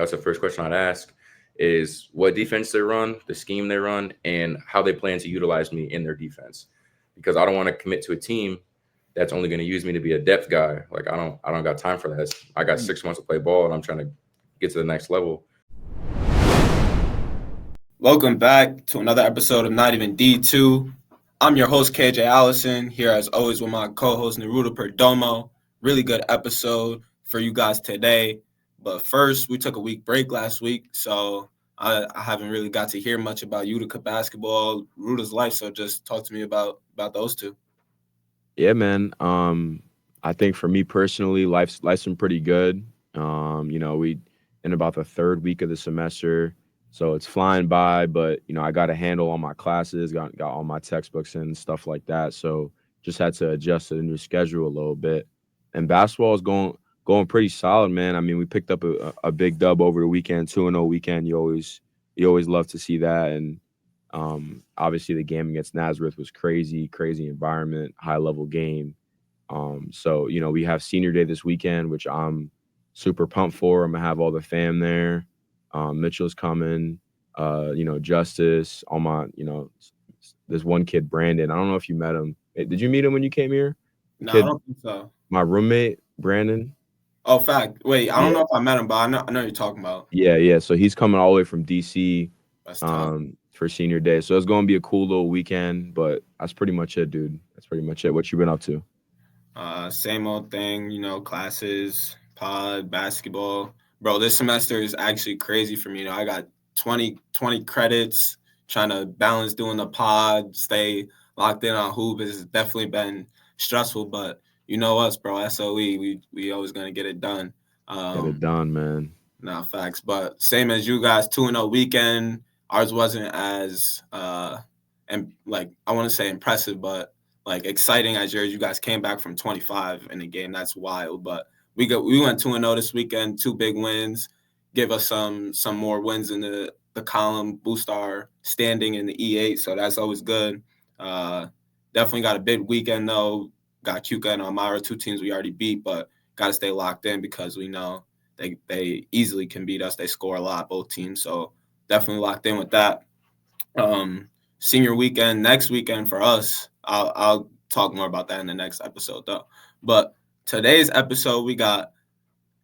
That's the first question I'd ask is what defense they run, the scheme they run, and how they plan to utilize me in their defense. Because I don't want to commit to a team that's only going to use me to be a depth guy. Like I don't got time for that. I got 6 months to play ball and I'm trying to get to the next level. Welcome back to another episode of Not Even D2. I'm your host, KJ Allison, here as always with my co-host, Naruto Perdomo. Really good episode for you guys today. But first, we took a week break last week, so I haven't really got to hear much about Utica basketball, Ruta's life, so just talk to me about those two. Yeah, man. I think for me personally, life's been pretty good. We in about the third week of the semester, so it's flying by. But I got to handle all my classes, got all my textbooks and stuff like that. So just had to adjust to the new schedule a little bit. And basketball is going pretty solid, man. I mean, we picked up a big dub over the weekend, 2-0 weekend. You always love to see that. And obviously the game against Nazareth was crazy environment, high level game. So we have senior day this weekend, which I'm super pumped for. I'm gonna have all the fam there. Mitchell's coming, Justice, all my, this one kid, Brandon. I don't know if you met him. Did you meet him when you came here? No, I don't think so. My roommate, Brandon. Oh, fact. Wait, I don't know if I met him, but I know you're talking about. Yeah. So he's coming all the way from DC. That's tough. For senior day. So it's going to be a cool little weekend, but that's pretty much it, dude. That's pretty much it. What you been up to? Same old thing, classes, pod, basketball. Bro, this semester is actually crazy for me. I got 20 credits, trying to balance doing the pod, stay locked in on hoop. It's definitely been stressful, but you know us, bro, SOE, we always going to get it done. Get it done, man. Nah, facts. But same as you guys, 2-0 weekend. Ours wasn't as and like I want to say impressive, but like exciting as yours. You guys came back from 25 in the game. That's wild. But we went 2-0 this weekend, 2 big wins. Give us some more wins in the column, boost our standing in the E8. So that's always good. Definitely got a big weekend though. Got Utica and Elmira, 2 teams we already beat, but got to stay locked in because we know they easily can beat us. They score a lot, both teams. So definitely locked in with that. Senior weekend, next weekend for us. I'll talk more about that in the next episode, though. But today's episode, we got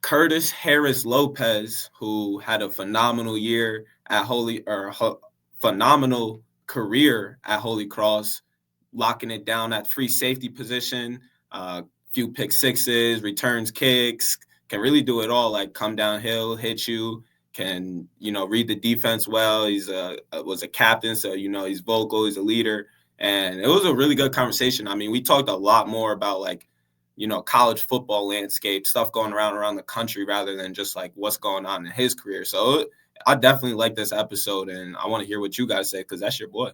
Curtis Harris-Lopez, who had a phenomenal year at phenomenal career at Holy Cross, locking it down at free safety position, few pick sixes, returns kicks, can really do it all, like come downhill, hit you, can, read the defense well. He's was a captain, so, he's vocal, he's a leader. And it was a really good conversation. I mean, we talked a lot more about, like, college football landscape, stuff going around the country rather than just, like, what's going on in his career. So I definitely like this episode, and I want to hear what you guys say because that's your boy.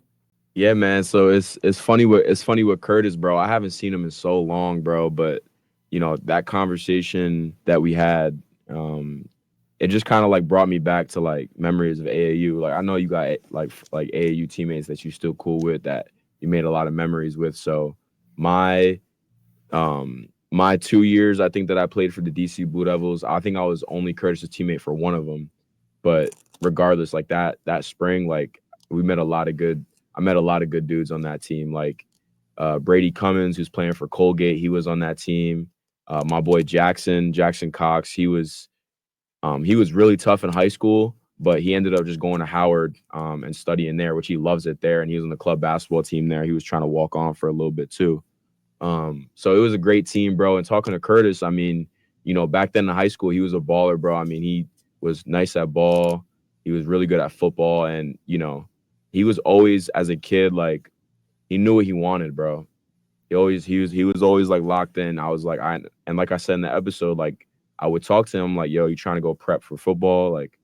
Yeah, man. So it's funny with Curtis, bro. I haven't seen him in so long, bro. But, that conversation that we had, it just kind of like brought me back to like memories of AAU. Like I know you got like AAU teammates that you still cool with that you made a lot of memories with. So my 2 years I think that I played for the DC Blue Devils, I think I was only Curtis's teammate for one of them. But regardless, like that spring, like I met a lot of good dudes on that team. Like Brady Cummins, who's playing for Colgate, he was on that team. My boy Jackson Cox, he was really tough in high school, but he ended up just going to Howard and studying there, which he loves it there. And he was on the club basketball team there. He was trying to walk on for a little bit too. So it was a great team, bro. And talking to Curtis, I mean, back then in high school, he was a baller, bro. I mean, he was nice at ball. He was really good at football. And, he was always, as a kid, like, he knew what he wanted, bro. He was always like locked in. I was like, and like I said in the episode, like, I would talk to him like, yo, you trying to go prep for football? Like,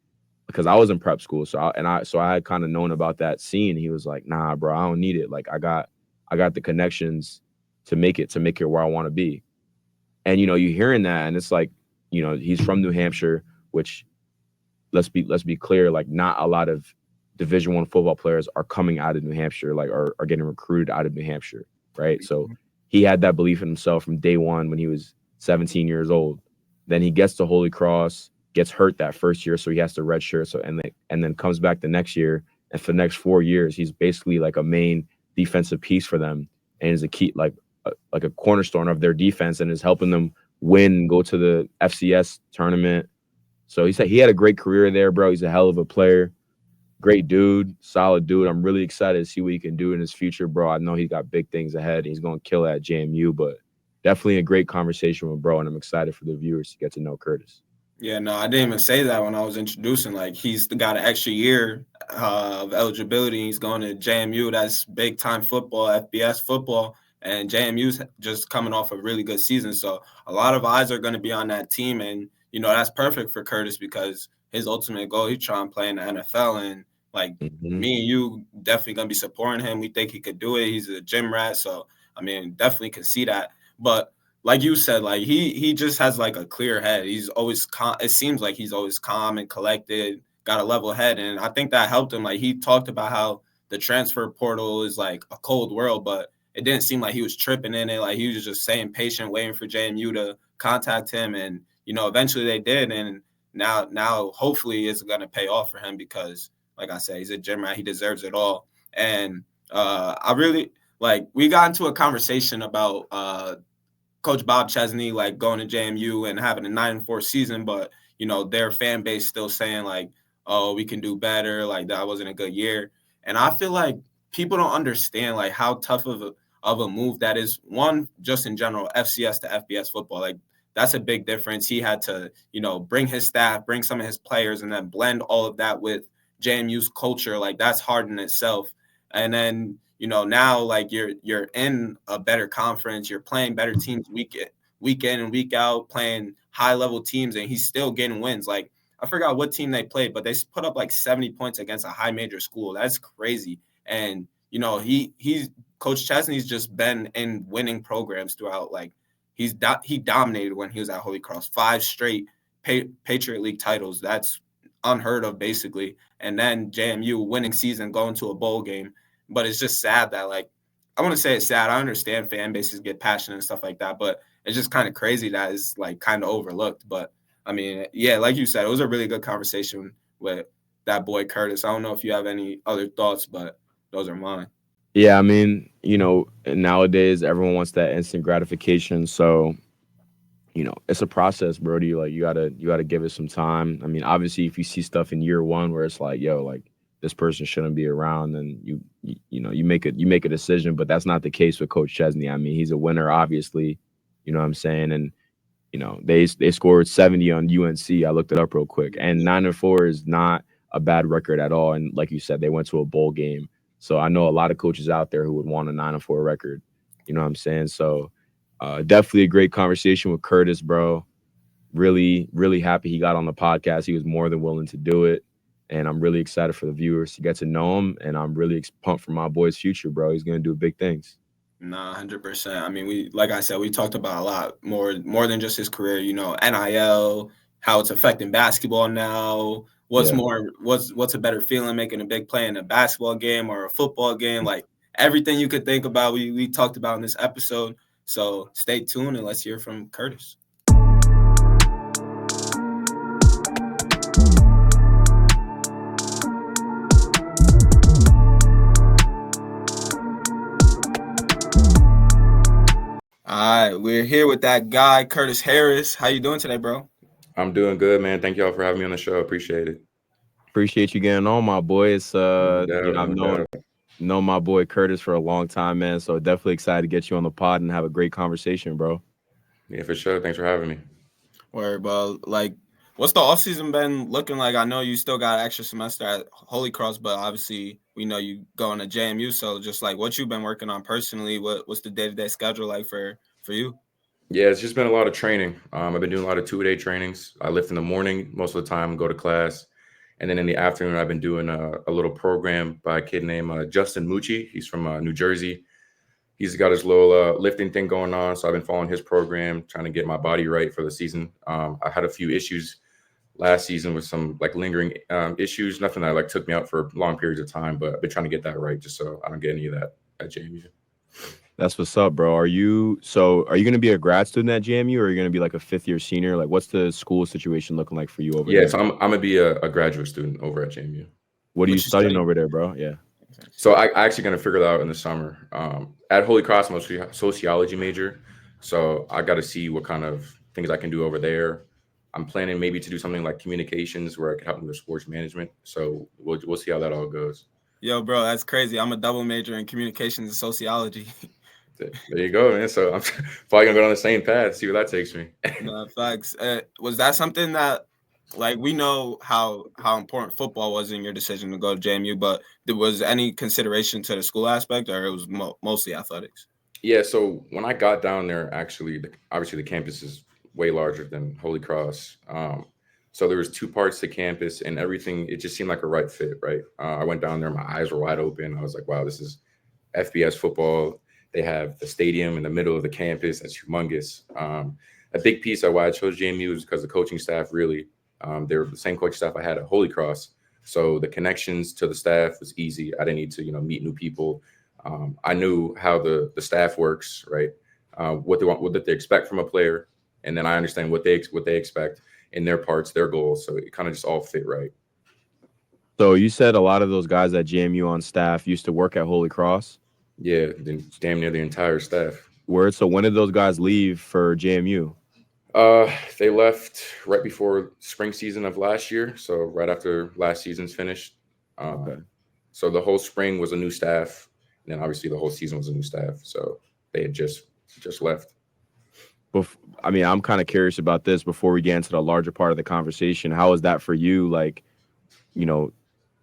because I was in prep school. So I had kind of known about that scene. He was like, nah, bro, I don't need it. Like I got the connections to make it where I want to be. And, you hearing that and it's like, he's from New Hampshire, which let's be clear, like not a lot of Division I football players are coming out of New Hampshire, like are getting recruited out of New Hampshire. Right. So he had that belief in himself from day one when he was 17 years old. Then he gets to Holy Cross, gets hurt that first year, so he has to redshirt. So and then comes back the next year, and for the next 4 years, he's basically like a main defensive piece for them, and is a key like a cornerstone of their defense, and is helping them win, go to the FCS tournament. So he said he had a great career there, bro. He's a hell of a player. Great dude, solid dude. I'm really excited to see what he can do in his future, bro. I know he's got big things ahead. He's going to kill it at JMU, but definitely a great conversation with bro, and I'm excited for the viewers to get to know Curtis. Yeah, no, I didn't even say that when I was introducing. Like, he's got an extra year of eligibility. He's going to JMU. That's big-time football, FBS football, and JMU's just coming off a really good season. So a lot of eyes are going to be on that team, and, you know, that's perfect for Curtis because his ultimate goal, he's trying to play in the NFL, and like me and you definitely gonna be supporting him. We think he could do it. He's a gym rat, so I mean, definitely can see that. But like you said, like he just has like a clear head. He's always it seems like he's always calm and collected, got a level head, and I think that helped him. Like, he talked about how the transfer portal is like a cold world, but it didn't seem like he was tripping in it. Like, he was just staying patient, waiting for JMU to contact him, and you know, eventually they did, and now hopefully it's gonna pay off for him because, like I said, he's a gym rat. He deserves it all. And I really we got into a conversation about Coach Bob Chesney like going to JMU and having a 9-4 season, but you know, their fan base still saying like, oh, we can do better. Like, that wasn't a good year. And I feel like people don't understand like how tough of a move that is. One, just in general, FCS to FBS football, like that's a big difference. He had to, you know, bring his staff, bring some of his players, and then blend all of that with JMU's culture. Like, that's hard in itself. And then, you know, now like you're in a better conference, you're playing better teams week in and week out, playing high level teams, and he's still getting wins. Like, I forgot what team they played, but they put up like 70 points against a high major school. That's crazy. And you know, he's Coach Chesney's just been in winning programs throughout. Like, he dominated when he was at Holy Cross, 5 straight Patriot League titles. That's unheard of, basically. And then JMU winning season, going to a bowl game. But it's just sad that, like, I want to say it's sad. I understand fan bases get passionate and stuff like that, but it's just kind of crazy that it's like kind of overlooked. But I mean, yeah, like you said, it was a really good conversation with that boy Curtis. I don't know if you have any other thoughts, but those are mine. Yeah, I mean, you know, nowadays everyone wants that instant gratification. So, you know, it's a process, Brody. Like, you gotta give it some time. I mean, obviously, if you see stuff in year one where it's like, yo, like, this person shouldn't be around, then you make a decision. But that's not the case with Coach Chesney. I mean, he's a winner, obviously. You know what I'm saying? And you know, they scored 70 on UNC. I looked it up real quick, and 9-4 is not a bad record at all. And like you said, they went to a bowl game. So I know a lot of coaches out there who would want a 9-4 record. You know what I'm saying? So definitely a great conversation with Curtis, bro. Really, really happy he got on the podcast. He was more than willing to do it. And I'm really excited for the viewers to get to know him. And I'm really pumped for my boy's future, bro. He's going to do big things. Nah, 100%. I mean, like I said, we talked about a lot more than just his career, you know, NIL, how it's affecting basketball now. What's a better feeling making a big play in a basketball game or a football game? Like, everything you could think about, we talked about in this episode. So stay tuned and let's hear from Curtis. All right, we're here with that guy, Curtis Harris. How you doing today, bro? I'm doing good, man. Thank y'all for having me on the show. Appreciate it. Appreciate you getting on, my boy. It's you know, I've known my boy Curtis for a long time, man. So definitely excited to get you on the pod and have a great conversation, bro. Yeah, for sure. Thanks for having me. Word, bro. Like, what's the offseason been looking like? I know you still got an extra semester at Holy Cross, but obviously we know you going to JMU. So just like what you've been working on personally, what's the day-to-day schedule like for you? Yeah, it's just been a lot of training. I've been doing a lot of 2-a-day trainings. I lift in the morning most of the time, go to class. And then in the afternoon, I've been doing a little program by a kid named Justin Mucci. He's from New Jersey. He's got his little lifting thing going on. So I've been following his program, trying to get my body right for the season. I had a few issues last season with some like lingering issues, nothing that took me out for long periods of time, but I've been trying to get that right just so I don't get any of that at JMU. That's what's up, bro. Are you going to be a grad student at JMU, or are you going to be like a 5th-year senior? Like, what's the school situation looking like for you over Yeah, there? so I'm gonna be a graduate student over at JMU. What are you What you studying study? over there, bro? Yeah. So I actually gonna figure that out in the summer. At Holy Cross, I'm a sociology major, so I got to see what kind of things I can do over there. I'm planning maybe to do something like communications, where I could help with sports management. So we'll see how that all goes. Yo, bro, that's crazy. I'm a double major in communications and sociology. There you go, man. So I'm probably gonna go down the same path. See where that takes me. No, facts. Was that something that, like, we know how important football was in your decision to go to JMU, but there was any consideration to the school aspect, or it was mostly athletics? Yeah. So when I got down there, actually, obviously the campus is way larger than Holy Cross. So there was 2 parts to campus, and everything. It just seemed like a right fit, right? I went down there, my eyes were wide open. I was like, wow, this is FBS football. They have the stadium in the middle of the campus. That's humongous. A big piece of why I chose JMU is because the coaching staff really, they're the same coaching staff I had at Holy Cross. So the connections to the staff was easy. I didn't need to, meet new people. I knew how the staff works, right? What they want, what they expect from a player, and then I understand what they expect in their parts, their goals. So it kind of just all fit right. So you said a lot of those guys at JMU on staff used to work at Holy Cross. Yeah, damn near the entire staff. Word. So when did those guys leave for JMU? They left right before spring season of last year, so right after last season's finished. Okay. So the whole spring was a new staff, and then obviously the whole season was a new staff. So they had just left. I mean, I'm kind of curious about this before we get into the larger part of the conversation. How is that for you? Like,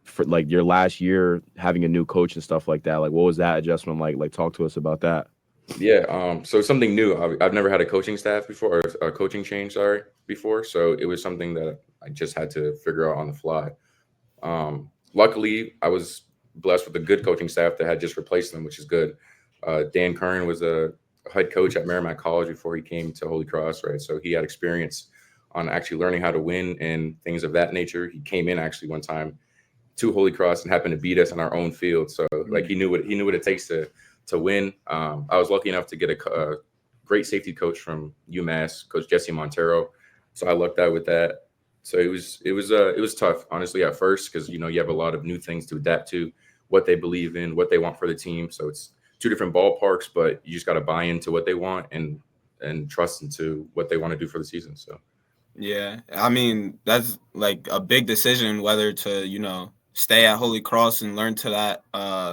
for like your last year having a new coach and stuff like that. Like, what was that adjustment like? Like, talk to us about that. Yeah. So something new. I've never had a coaching staff before, or a coaching change, before. So it was something that I just had to figure out on the fly. Luckily, I was blessed with a good coaching staff that had just replaced them, which is good. Dan Kern was a head coach at Merrimack College before he came to Holy Cross, right? So he had experience on actually learning how to win and things of that nature. He came in actually one time to Holy Cross and happened to beat us on our own field. So like he knew what it takes to win. I was lucky enough to get a great safety coach from UMass, Coach Jesse Montero. So I lucked out with that. So it was tough, honestly, at first, because you have a lot of new things to adapt to, what they believe in, what they want for the team. So it's 2 different ballparks, but you just got to buy into what they want and trust into what they want to do for the season. So yeah, I mean, that's like a big decision whether to stay at Holy Cross and learn to that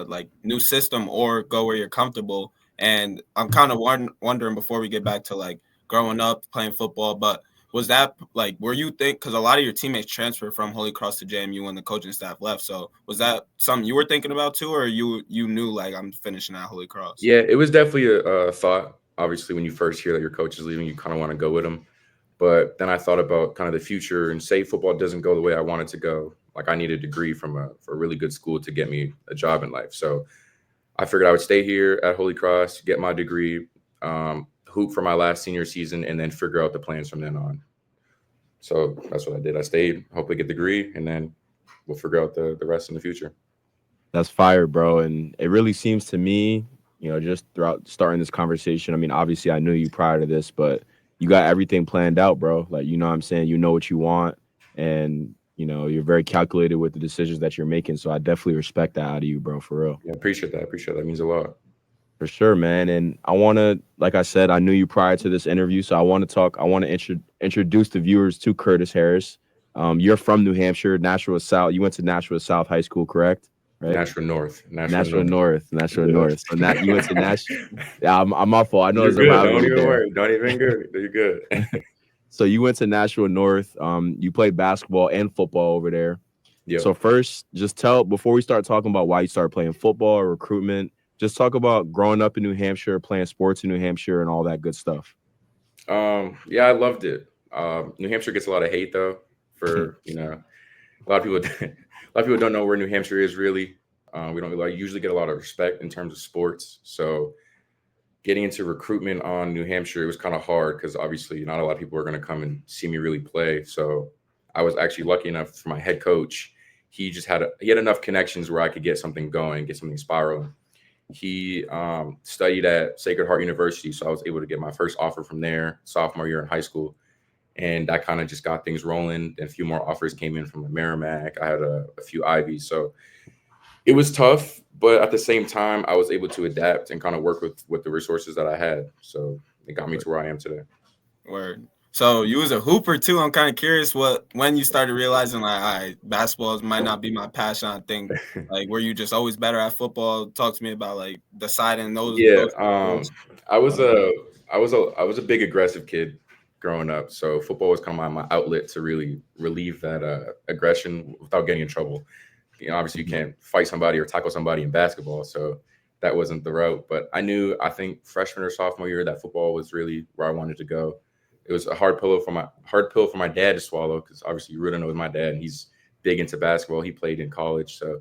like new system, or go where you're comfortable. And I'm kind of wondering, before we get back to like growing up playing football, but was that like, were you because a lot of your teammates transferred from Holy Cross to JMU when the coaching staff left, so was that something you were thinking about too, or you knew like, I'm finishing at Holy Cross? yeah, it was definitely a thought. Obviously, when you first hear that your coach is leaving, you kind of want to go with him. But then I thought about kind of the future, and say football doesn't go the way I want it to go. Like, I need a degree from a really good school to get me a job in life. So I figured I would stay here at Holy Cross, get my degree, hoop for my last senior season, and then figure out the plans from then on. So that's what I did. I stayed, hopefully get the degree, and then we'll figure out the rest in the future. That's fire, bro. And it really seems to me, just throughout starting this conversation, I mean, obviously I knew you prior to this, but you got everything planned out, bro. Like, what I'm saying? You know what you want, and, you're very calculated with the decisions that you're making. So I definitely respect that out of you, bro, for real. Yeah, appreciate that. That means a lot. For sure, man. And I want to, like I said, I knew you prior to this interview, so I want to introduce the viewers to Curtis Harris. You're from New Hampshire, Nashua South. You went to Nashua South High School, correct? Right? Nashua North. Nashua North. So you went to Nashua. Yeah, I'm my fault. I know it's a rivalry. Don't even worry. Don't even good. You're good. So you went to Nashua North. You played basketball and football over there. Yeah. So first, before we start talking about why you started playing football or recruitment, just talk about growing up in New Hampshire, playing sports in New Hampshire, and all that good stuff. Yeah, I loved it. New Hampshire gets a lot of hate though. For a lot of people don't know where New Hampshire is really. We don't usually get a lot of respect in terms of sports. So getting into recruitment on New Hampshire, it was kind of hard because obviously not a lot of people are going to come and see me really play. So I was actually lucky enough for my head coach. He had enough connections where I could get something going, get something spiraling. He studied at Sacred Heart University, so I was able to get my first offer from there sophomore year in high school. And I kind of just got things rolling. And a few more offers came in from Merrimack. I had a few Ivies. So it was tough, but at the same time, I was able to adapt and kind of work with the resources that I had. So it got me to where I am today. Word. So you was a hooper too. I'm kind of curious when you started realizing like, all right, basketball might not be my passion. I think like, were you just always better at football? Talk to me about like deciding those. Yeah, those I was a big aggressive kid growing up. So football was kind of my outlet to really relieve that aggression without getting in trouble. You know, obviously you can't fight somebody or tackle somebody in basketball, so that wasn't the route. But I think freshman or sophomore year that football was really where I wanted to go. It was a hard pill for my dad to swallow because obviously you really know my dad, and he's big into basketball. He played in college, so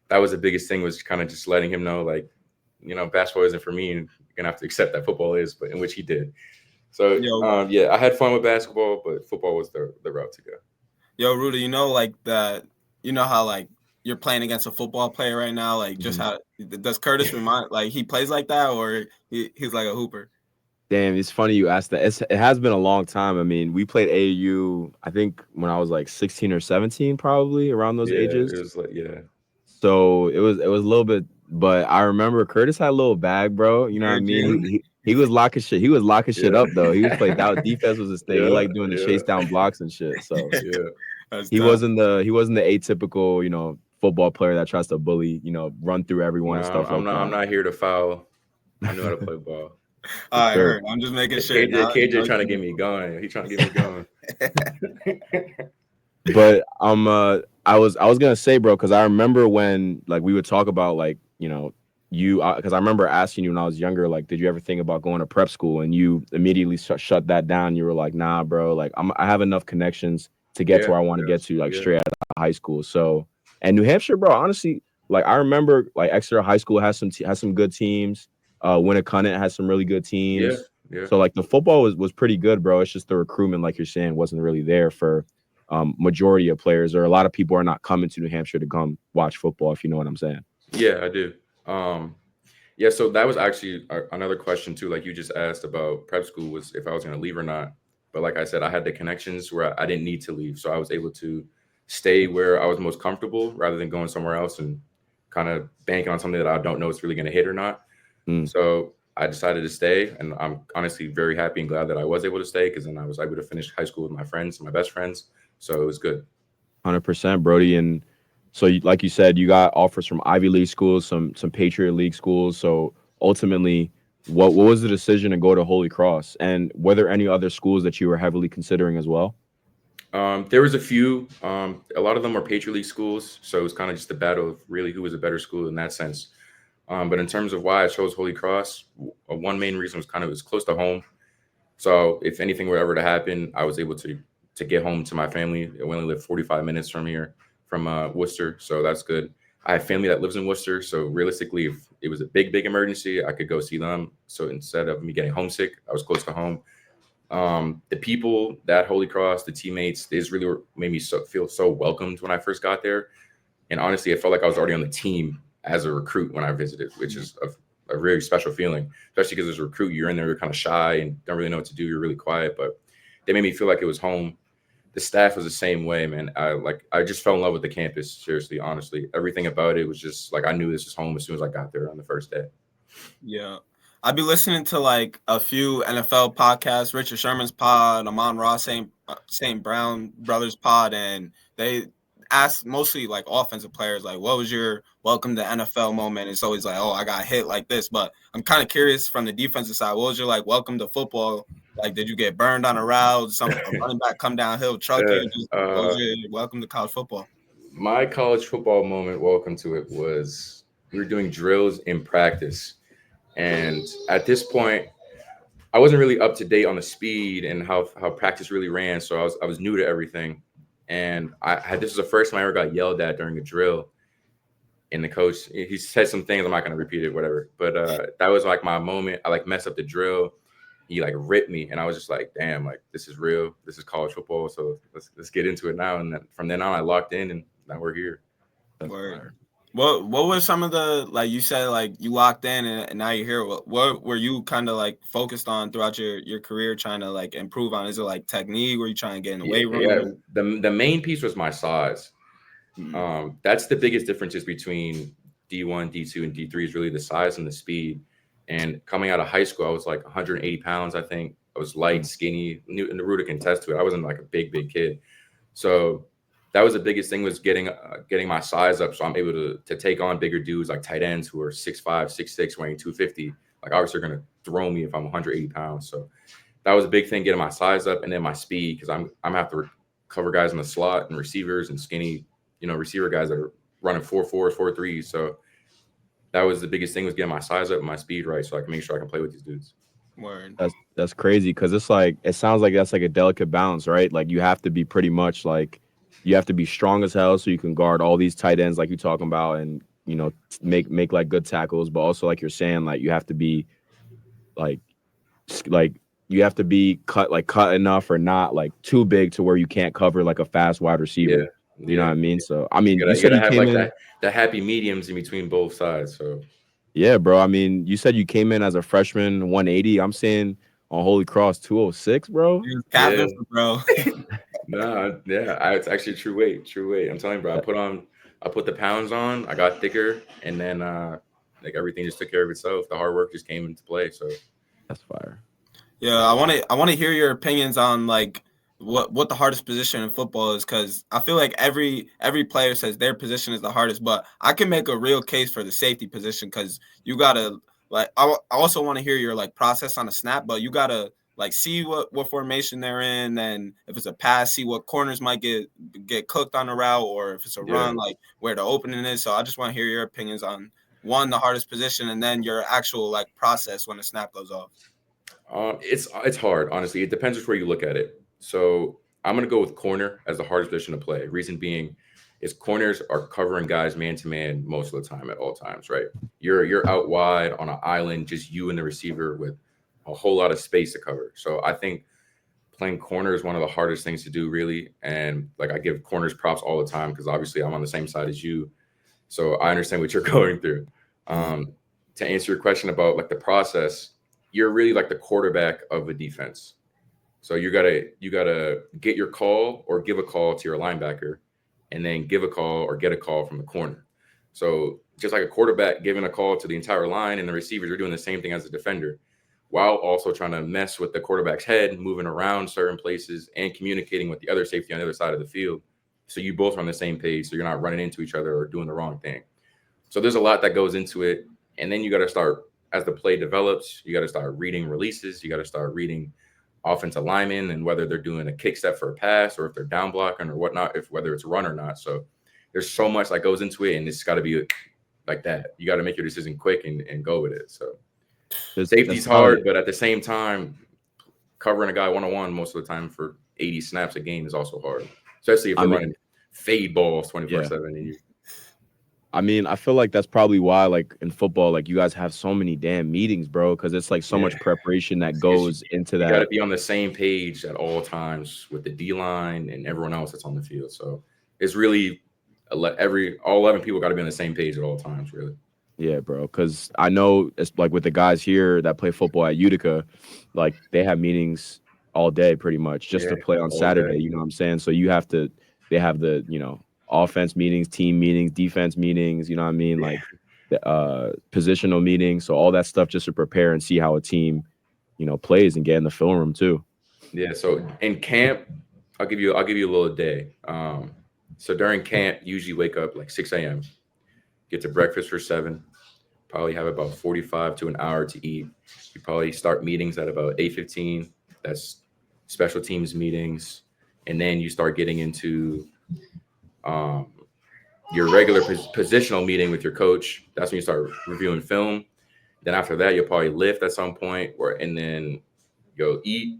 that was the biggest thing, was kind of just letting him know, like, you know, basketball isn't for me, and you're gonna have to accept that football is, but in which he did. So yeah, I had fun with basketball, but football was the route to go. Yo, Rudy, you know, like that, you know how like you're playing against a football player right now, like just how does Curtis remind, like he plays like that, or he's like a hooper? Damn, it's funny you asked that. It has been a long time. I mean, we played AAU, I think when I was like 16 or 17, probably around those ages. It was like, So it was a little bit, but I remember Curtis had a little bag, bro. You know what I mean? He was locking shit. He was locking shit up though. He was playing down. Defense was his thing. He liked doing the chase down blocks and shit. So he wasn't the atypical, you know, football player that tries to bully, you know, run through everyone and stuff. I'm not here to foul. I know how to play ball. I heard. I'm just making sure. KJ trying to get me going. He's trying to get me going. But I was gonna say, bro, because I remember when like we would talk about like, you know, because I remember asking you when I was younger, like, did you ever think about going to prep school? And you immediately shut that down. You were like, nah, bro, like I have enough connections to get to where I want to get to, like straight out of high school. So, and New Hampshire, bro, honestly, like I remember like Exeter High School has some good teams. Winnicott has some really good teams. Yeah. So like the football was pretty good, bro. It's just the recruitment, like you're saying, wasn't really there for majority of players, or a lot of people are not coming to New Hampshire to come watch football, if you know what I'm saying. Yeah, I do. Yeah, so that was actually another question too, like you just asked about prep school, was if I was going to leave or not. But like I said, I had the connections where I didn't need to leave, so I was able to stay where I was most comfortable rather than going somewhere else and kind of banking on something that I don't know is really going to hit or not. So I decided to stay, and I'm honestly very happy and glad that I was able to stay, because then I was able to finish high school with my friends, my best friends. So it was good. 100%, Brody. And so, like you said, you got offers from Ivy League schools, some Patriot League schools. So ultimately, what was the decision to go to Holy Cross? And were there any other schools that you were heavily considering as well? There was a few. A lot of them were Patriot League schools, so it was kind of just a battle of really who was a better school in that sense. But in terms of why I chose Holy Cross, one main reason was it was close to home. So if anything were ever to happen, I was able to get home to my family. We only live 45 minutes from here, from Worcester, so that's good. I have family that lives in Worcester, so realistically, if it was a big emergency, I could go see them. So instead of me getting homesick, I was close to home. The people that Holy Cross, the teammates, they just really made me feel so welcomed when I first got there. And honestly, I felt like I was already on the team as a recruit when I visited, which is a really special feeling, especially because as a recruit, you're in there, you're kind of shy and don't really know what to do. You're really quiet, but they made me feel like it was home. The staff was the same way, man. I just fell in love with the campus. Seriously, honestly, everything about it was just like I knew this was home as soon as I got there on the first day. Yeah, I'd be listening to like a few NFL podcasts, Richard Sherman's pod, Amon Ross, St. Brown Brothers pod, and they ask mostly like offensive players, like, what was your welcome to NFL moment? It's always like, oh, I got hit like this. But I'm kind of curious from the defensive side, what was your like welcome to football? Like, did you get burned on a route? A running back come downhill, truck you? What was your welcome to college football? My college football moment, welcome to it, was we were doing drills in practice. And at this point, I wasn't really up to date on the speed and how practice really ran. So I was new to everything. And this was the first time I ever got yelled at during a drill. And the coach, he said some things, I'm not going to repeat it, whatever. But that was like my moment. I like messed up the drill. He like ripped me. And I was just like, damn, like this is real. This is college football. So let's get into it now. And then from then on, I locked in, and now we're here. What were some of the, like you said, like you locked in and now you're here. What were you kind of like focused on throughout your career, trying to like improve on? Is it like technique? Were you trying to get in the weight room? Yeah, the main piece was my size. That's the biggest differences between D1, D2, and D3 is really the size and the speed. And coming out of high school, I was like 180 pounds, I think. I was light, skinny. And the Ruta can attest to it. I wasn't like a big kid. So that was the biggest thing, was getting my size up, so I'm able to take on bigger dudes like tight ends who are 6'5", 6'6", weighing 250. Like obviously they're gonna throw me if I'm 180 pounds. So that was a big thing, getting my size up, and then my speed, because I'm gonna have to cover guys in the slot and receivers and skinny, receiver guys that are running 4.4s, 4.3s. So that was the biggest thing, was getting my size up and my speed right, so I can make sure I can play with these dudes. Word. That's crazy, because it's like, it sounds like that's like a delicate balance, right? Like you have to be pretty much like, you have to be strong as hell so you can guard all these tight ends like you're talking about, and make like good tackles, but also like you're saying, like you have to be like you have to be cut enough, or not like too big to where you can't cover like a fast wide receiver. Yeah. You know what I mean? So I mean, you you said gotta you have came like in. the happy mediums in between both sides. So Yeah, bro. I mean, you said you came in as a freshman, 180. I'm saying on Holy Cross, 206, bro. Capping, bro. Nah, yeah, it's actually true weight. I'm telling you, bro. I put the pounds on. I got thicker, and then like everything just took care of itself. The hard work just came into play. So that's fire. Yeah, I want to hear your opinions on like what the hardest position in football is, because I feel like every player says their position is the hardest, but I can make a real case for the safety position, because you gotta like I also want to hear your like process on a snap, but you gotta like see what formation they're in, and if it's a pass, see what corners might get cooked on the route, or if it's a run, like where the opening is. So I just want to hear your opinions on the hardest position, and then your actual like process when the snap goes off. It's hard, honestly. It depends which way you look at it. So I'm gonna go with corner as the hardest position to play. Reason being is corners are covering guys man to man most of the time at all times, right? You're out wide on an island, just you and the receiver with a whole lot of space to cover. So I think playing corner is one of the hardest things to do, really. And like I give corners props all the time, because obviously I'm on the same side as you. So I understand what you're going through. To answer your question about like the process, you're really like the quarterback of a defense. So you gotta get your call or give a call to your linebacker, and then give a call or get a call from the corner. So just like a quarterback giving a call to the entire line, and the receivers are doing the same thing as a defender, while also trying to mess with the quarterback's head, moving around certain places, and communicating with the other safety on the other side of the field. So you both are on the same page, so you're not running into each other or doing the wrong thing. So there's a lot that goes into it. And then you got to start, as the play develops, you got to start reading releases. You got to start reading offensive linemen, and whether they're doing a kick step for a pass, or if they're down blocking or whatnot, whether it's run or not. So there's so much that goes into it, and it's got to be like that. You got to make your decision quick and go with it. So safety's hard, but at the same time, covering a guy one-on-one most of the time for 80 snaps a game is also hard, especially if they're running fade balls 24/7. I mean, I feel like that's probably why, like in football, like you guys have so many damn meetings, bro, because it's like so much preparation that goes into that. You got to be on the same page at all times with the D line and everyone else that's on the field. So it's really all 11 people got to be on the same page at all times, really. Yeah, bro, because I know it's like with the guys here that play football at Utica, like they have meetings all day pretty much just to play on Saturday. You know what I'm saying? So they have the, offense meetings, team meetings, defense meetings, you know what I mean? Like the positional meetings. So all that stuff just to prepare and see how a team, plays and get in the film room too. Yeah. So in camp, I'll give you a little day. So during camp, usually wake up like 6 a.m., get to breakfast for 7, probably have about 45 to an hour to eat. You probably start meetings at about 8:15. That's special teams meetings. And then you start getting into your regular positional meeting with your coach. That's when you start reviewing film. Then after that, you'll probably lift at some point, and then you'll eat.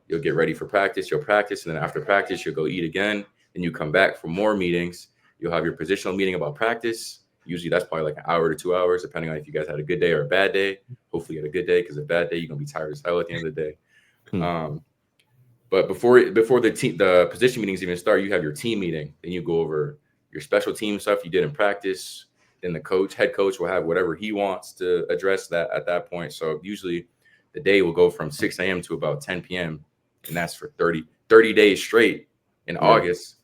You'll get ready for practice. You'll practice, and then after practice, you'll go eat again. Then you come back for more meetings. You'll have your positional meeting about practice. Usually that's probably like an hour to 2 hours, depending on if you guys had a good day or a bad day. Hopefully you had a good day, because a bad day, you're going to be tired as hell at the end of the day. But before the position meetings even start, you have your team meeting. Then you go over your special team stuff you did in practice, then the head coach will have whatever he wants to address that at that point. So usually the day will go from 6 a.m. to about 10 p.m. And that's for 30 days straight in August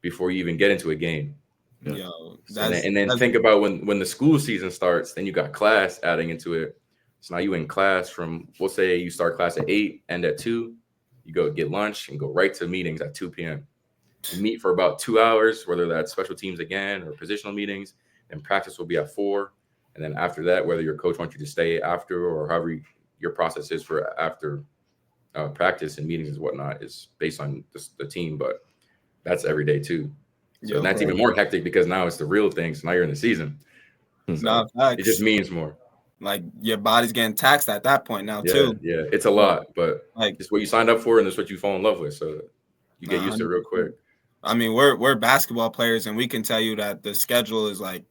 before you even get into a game. Yo, and then think about when the school season starts, then you got class adding into it. So now you in class from, we'll say you start class at 8, end at 2. You go get lunch and go right to meetings at 2 p.m. You meet for about 2 hours, whether that's special teams again or positional meetings, and practice will be at 4. And then after that, whether your coach wants you to stay after or however your process is for after practice and meetings and whatnot is based on the team, but that's every day too. So that's even more hectic because now it's the real thing. So now you're in the season. So it just means more. Like your body's getting taxed at that point now too. Yeah, it's a lot, but like it's what you signed up for and it's what you fall in love with. So you get used to it real quick. I mean, we're basketball players and we can tell you that the schedule is like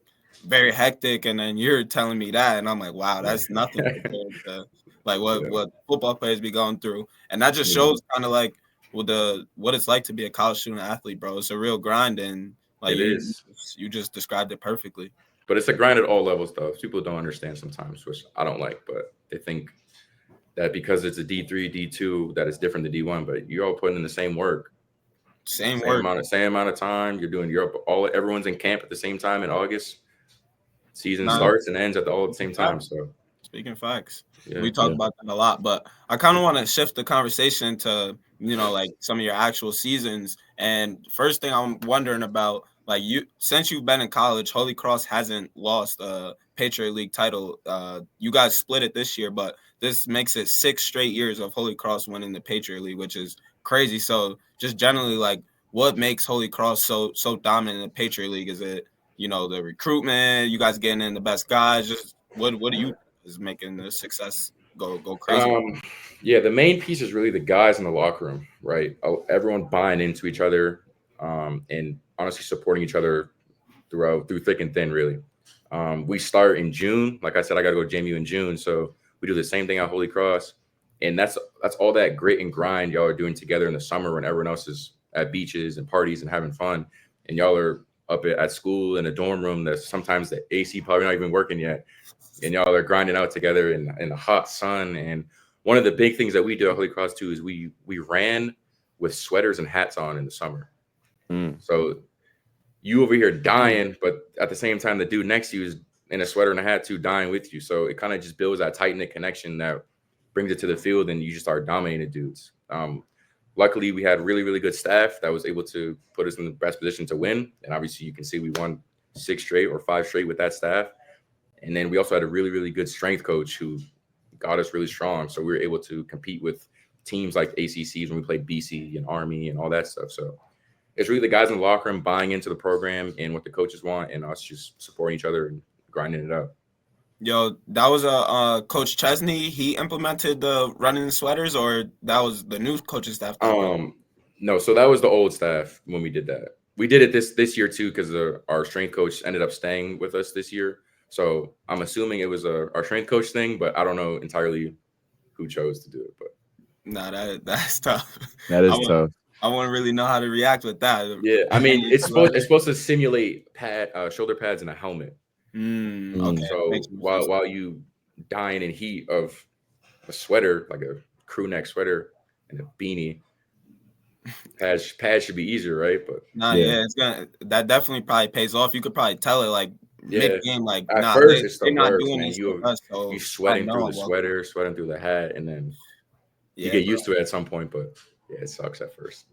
very hectic, and then you're telling me that, and I'm like, wow, that's nothing compared to like what football players be going through. And that just shows kind of like what it's like to be a college student athlete, bro. It's a real grind, and like you just described it perfectly. But it's a grind at all levels, though. People don't understand sometimes, which I don't like, but they think that because it's a D3, D2, that it's different than D1, but you're all putting in the same work. Same amount of time. Everyone's in camp at the same time in August. Season starts and ends all at the same time. So speaking facts, we talk about that a lot, but I kind of want to shift the conversation to, like some of your actual seasons. And first thing I'm wondering about, like since you've been in college, Holy Cross hasn't lost a Patriot League title. You guys split it this year, but this makes it 6 straight years of Holy Cross winning the Patriot League, which is crazy. So just generally, like, what makes Holy Cross so dominant in the Patriot League? Is it, the recruitment, you guys getting in the best guys? Just what do you is making the success go crazy? The main piece is really the guys in the locker room, right? Everyone buying into each other, and honestly supporting each other through thick and thin, really. We start in June. Like I said, I got to go to JMU in June. So we do the same thing at Holy Cross. And that's all that grit and grind y'all are doing together in the summer when everyone else is at beaches and parties and having fun. And y'all are up at school in a dorm room that sometimes the AC probably not even working yet. And y'all are grinding out together in the hot sun. And one of the big things that we do at Holy Cross too is we ran with sweaters and hats on in the summer. So you over here dying, but at the same time, the dude next to you is in a sweater and a hat too, dying with you. So it kind of just builds that tight-knit connection that brings it to the field, and you just start dominating dudes. Luckily, we had really, really good staff that was able to put us in the best position to win. And obviously, you can see we won 6 straight or 5 straight with that staff. And then we also had a really, really good strength coach who got us really strong. So we were able to compete with teams like ACCs when we played BC and Army and all that stuff. So it's really the guys in the locker room buying into the program and what the coaches want, and us just supporting each other and grinding it out. Yo, that was a Coach Chesney. He implemented the running sweaters, or that was the new coaching staff? No, so that was the old staff when we did that. We did it this year too because our strength coach ended up staying with us this year. So I'm assuming it was our strength coach thing, but I don't know entirely who chose to do it. But that's tough. That is tough. I wouldn't really know how to react with that. Yeah, I mean, it's supposed to simulate shoulder pads and a helmet. Okay. So while you dying in heat of a sweater, like a crew neck sweater and a beanie, pads should be easier, right? But that definitely probably pays off. You could probably tell it like mid-game, like at first it's the not worst, doing man. You sweating through the sweater, sweating through the hat, and then you get used to it at some point, but it sucks at first.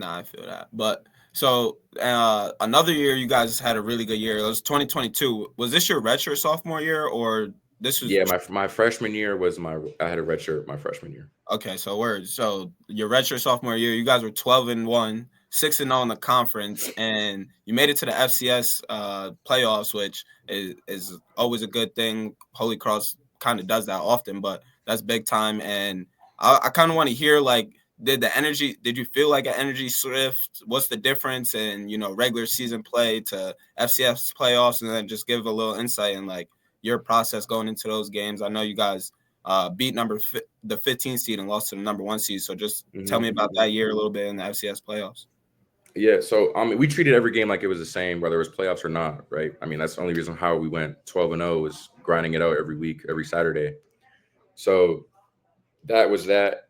I feel that. But so another year you guys had a really good year. It was 2022. Was this your redshirt sophomore year, or this was? Yeah, my freshman year was I had a redshirt my freshman year. Okay, so your redshirt sophomore year, you guys were 12-1, 6-0 in the conference, and you made it to the FCS playoffs, which is always a good thing. Holy Cross kind of does that often, but that's big time. And I kind of want to hear, like, did you feel like an energy shift? What's the difference in, regular season play to FCS playoffs? And then just give a little insight in like your process going into those games. I know you guys beat the 15 seed and lost to the number 1 seed. So just tell me about that year a little bit in the FCS playoffs. Yeah, so we treated every game like it was the same, whether it was playoffs or not, right? I mean, that's the only reason how we went 12-0 was grinding it out every week, every Saturday. So that was that.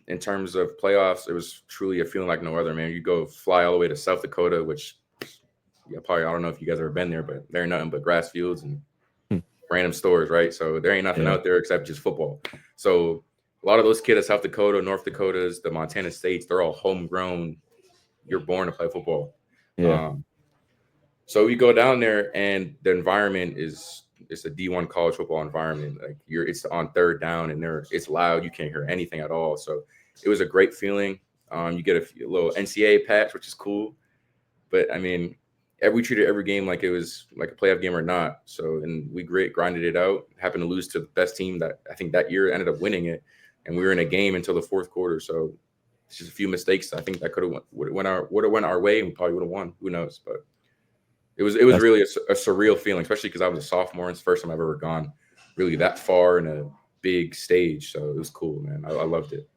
In terms of playoffs, it was truly a feeling like no other, man. You go fly all the way to South Dakota, which probably I don't know if you guys ever been there, but there ain't nothing but grass fields and random stores, right? So there ain't nothing out there except just football. So a lot of those kids at South Dakota, North Dakotas, the Montana States, they're all homegrown. You're born to play football. Yeah. So you go down there and the environment it's a D1 college football environment. Like it's on third down and it's loud. You can't hear anything at all. So it was a great feeling. You get a little NCAA patch, which is cool. But I mean, we treated every game like it was like a playoff game or not. So, and we grinded it out. Happened to lose to the best team that I think that year ended up winning it, and we were in a game until the fourth quarter. So, it's just a few mistakes. I think that would have went our way, and we probably would have won. Who knows? But it was really a surreal feeling, especially because I was a sophomore. It's the first time I've ever gone really that far in a big stage. So it was cool, man. I loved it.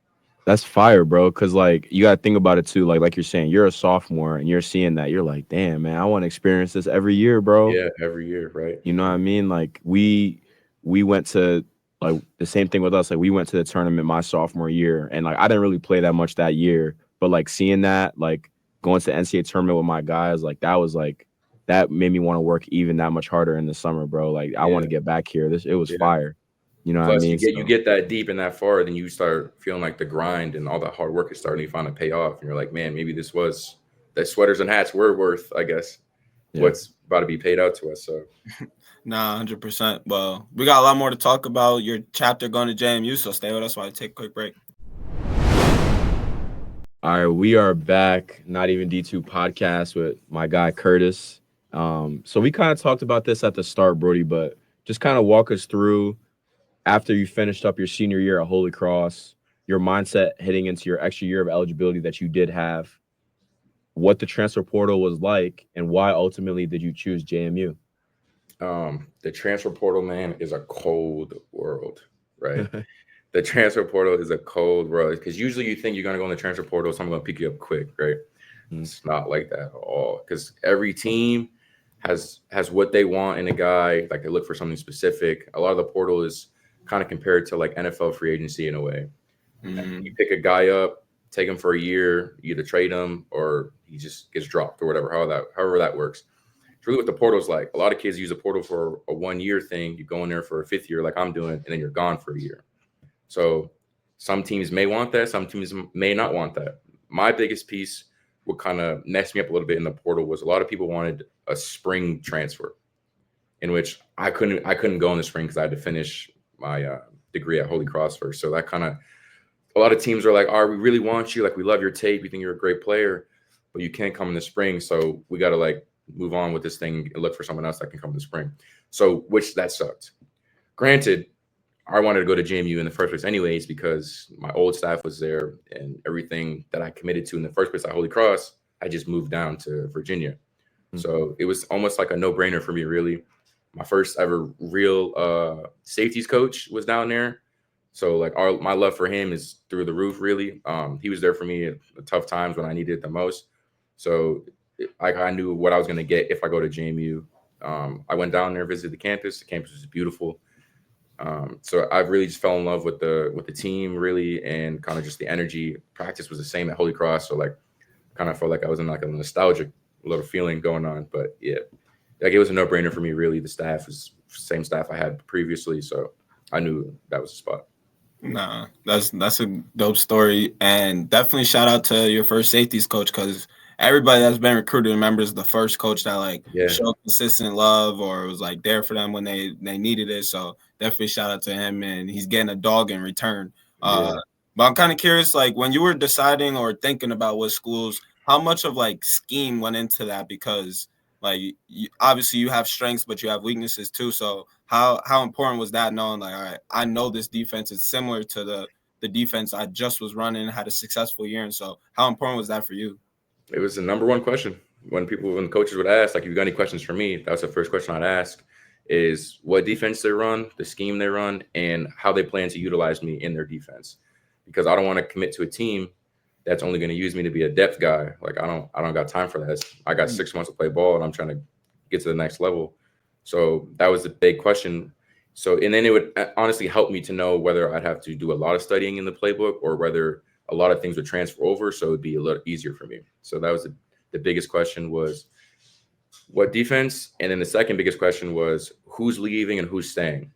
That's fire, bro. Cause like you gotta think about it too. Like you're saying, you're a sophomore and you're seeing that. You're like, damn, man, I want to experience this every year, bro. Yeah, every year, right? You know what I mean? Like we went to like the same thing with us. Like we went to the tournament my sophomore year, and like I didn't really play that much that year, but like seeing that, like going to the NCAA tournament with my guys, like that made me want to work even that much harder in the summer, bro. Like I want to get back here. It was fire. You know what I mean? You get that deep and that far, then you start feeling like the grind and all that hard work is starting to finally pay off. And you're like, man, maybe that sweaters and hats were worth, I guess, what's about to be paid out to us. So, nah, 100%. Well, we got a lot more to talk about. Your chapter going to JMU, so stay with us while I take a quick break. All right, we are back. Not Even D2 podcast with my guy Curtis. So we kind of talked about this at the start, Brody, but just kind of walk us through. After you finished up your senior year at Holy Cross, your mindset heading into your extra year of eligibility that you did have, what the transfer portal was like, and why ultimately did you choose JMU? The transfer portal, man, is a cold world, right? The transfer portal is a cold world because usually you think you're going to go in the transfer portal, someone's going to pick you up quick, right? It's not like that at all because every team has what they want in a guy. Like they look for something specific. A lot of the portal is kind of compared to like NFL free agency in a way. You pick a guy up, take him for a year, you either trade him or he just gets dropped or whatever, however that works. It's really what the portal's like. A lot of kids use a portal for a 1 year thing. You go in there for a 5th year like I'm doing, and then you're gone for a year. So some teams may want that, some teams may not want that. My biggest piece, what kind of messed me up a little bit in the portal was a lot of people wanted a spring transfer, in which I couldn't go in the spring because I had to finish my degree at Holy Cross first. So that kind of, a lot of teams are like, "Oh, we really want you. Like, we love your tape. We think you're a great player, but you can't come in the spring. So we got to like move on with this thing and look for someone else that can come in the spring." So, which that sucked. Granted, I wanted to go to JMU in the first place anyways because my old staff was there and everything that I committed to in the first place at Holy Cross, I just moved down to Virginia. So it was almost like a no-brainer for me, really. My first ever real safeties coach was down there. So like my love for him is through the roof, really. He was there for me at the tough times when I needed it the most. So I knew what I was going to get if I go to JMU. I went down there, visited the campus. The campus was beautiful. So I really just fell in love with the team, really, and kind of just the energy. Practice was the same at Holy Cross. So like kind of felt like I was in like a nostalgic little feeling going on. But yeah. Like it was a no-brainer for me, really. The staff was the same staff I had previously, so I knew that was the spot. Nah, that's a dope story, and definitely shout out to your first safeties coach because everybody that's been recruited remembers the first coach that showed consistent love or was like there for them when they needed it. So definitely shout out to him, and he's getting a dog in return. But I'm kind of curious, like when you were deciding or thinking about what schools, how much of like scheme went into that because. Like obviously you have strengths, but you have weaknesses too. So how important was that knowing like, all right, I know this defense is similar to the defense I just was running, had a successful year. And so how important was that for you? It was the number one question when coaches would ask, like, if you got any questions for me, that was the first question I'd ask is what defense they run, the scheme they run, and how they plan to utilize me in their defense. Because I don't want to commit to a team that's only going to use me to be a depth guy. Like I don't got time for that. I got 6 months to play ball, and I'm trying to get to the next level. So that was the big question. So, and then it would honestly help me to know whether I'd have to do a lot of studying in the playbook or whether a lot of things would transfer over. So it'd be a little easier for me. So that was the biggest question was what defense? And then the second biggest question was who's leaving and who's staying,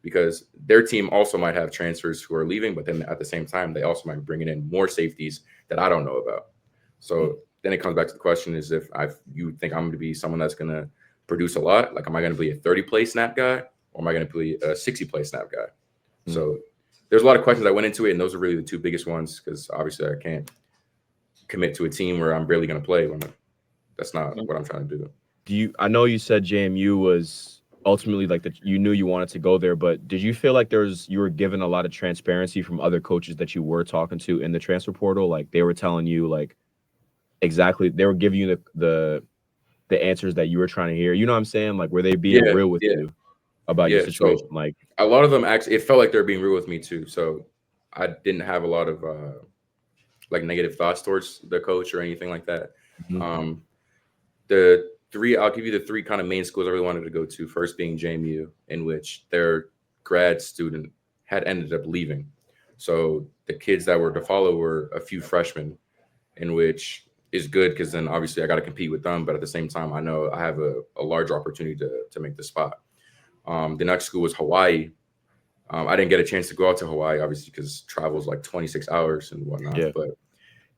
because their team also might have transfers who are leaving, but then at the same time, they also might be bringing in more safeties that I don't know about. So then it comes back to the question is if you think I'm going to be someone that's going to produce a lot, like am I going to be a 30-play snap guy or am I going to be a 60-play snap guy? So there's a lot of questions that went into it, and those are really the two biggest ones because obviously I can't commit to a team where I'm barely going to play when that's not what I'm trying to do. I know you said JMU was ultimately like you knew you wanted to go there, but did you feel like you were given a lot of transparency from other coaches that you were talking to in the transfer portal? Like they were telling you like exactly, they were giving you the answers that you were trying to hear. You know what I'm saying? Like were they being real with you about your situation? So like a lot of them actually, it felt like they're being real with me too. So I didn't have a lot of like negative thoughts towards the coach or anything like that. I'll give you the three kind of main schools I really wanted to go to. First being JMU, in which their grad student had ended up leaving. So the kids that were to follow were a few freshmen, in which is good because then obviously I got to compete with them. But at the same time, I know I have a larger opportunity to make the spot. The next school was Hawaii. I didn't get a chance to go out to Hawaii, obviously, because travel is like 26 hours and whatnot. Yeah. But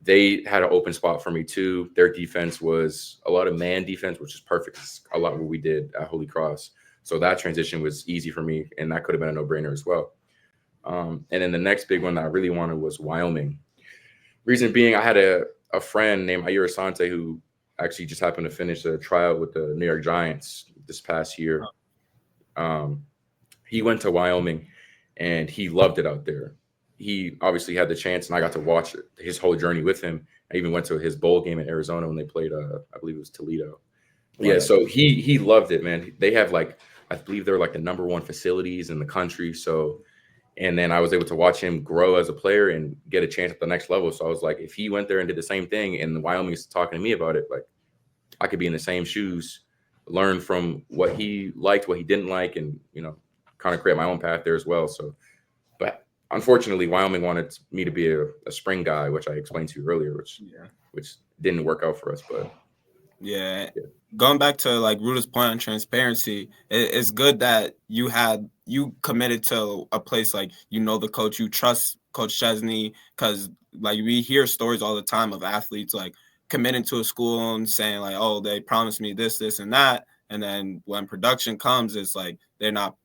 they had an open spot for me too. Their defense was a lot of man defense, which is perfect. It's a lot what we did at Holy Cross. So that transition was easy for me, and that could have been a no-brainer as well. And then the next big one that I really wanted was Wyoming. Reason being, I had a friend named Ayura Sante who actually just happened to finish a tryout with the New York Giants this past year. He went to Wyoming, and he loved it out there. He obviously had the chance, and I got to watch his whole journey with him. I even went to his bowl game in Arizona when they played, I believe it was Toledo. Right. Yeah, so he loved it, man. They have I believe they're like the number one facilities in the country. So, and then I was able to watch him grow as a player and get a chance at the next level. So I was like, if he went there and did the same thing, and Wyoming is talking to me about it, like I could be in the same shoes, learn from what he liked, what he didn't like, and kind of create my own path there as well. So, but unfortunately, Wyoming wanted me to be a spring guy, which I explained to you earlier, which didn't work out for us. But yeah. Going back to like Ruda's point on transparency, it's good that you committed to a place like the coach, you trust Coach Chesney, because like we hear stories all the time of athletes like committing to a school and saying like, oh, they promised me this, and that, and then when production comes, it's like they're not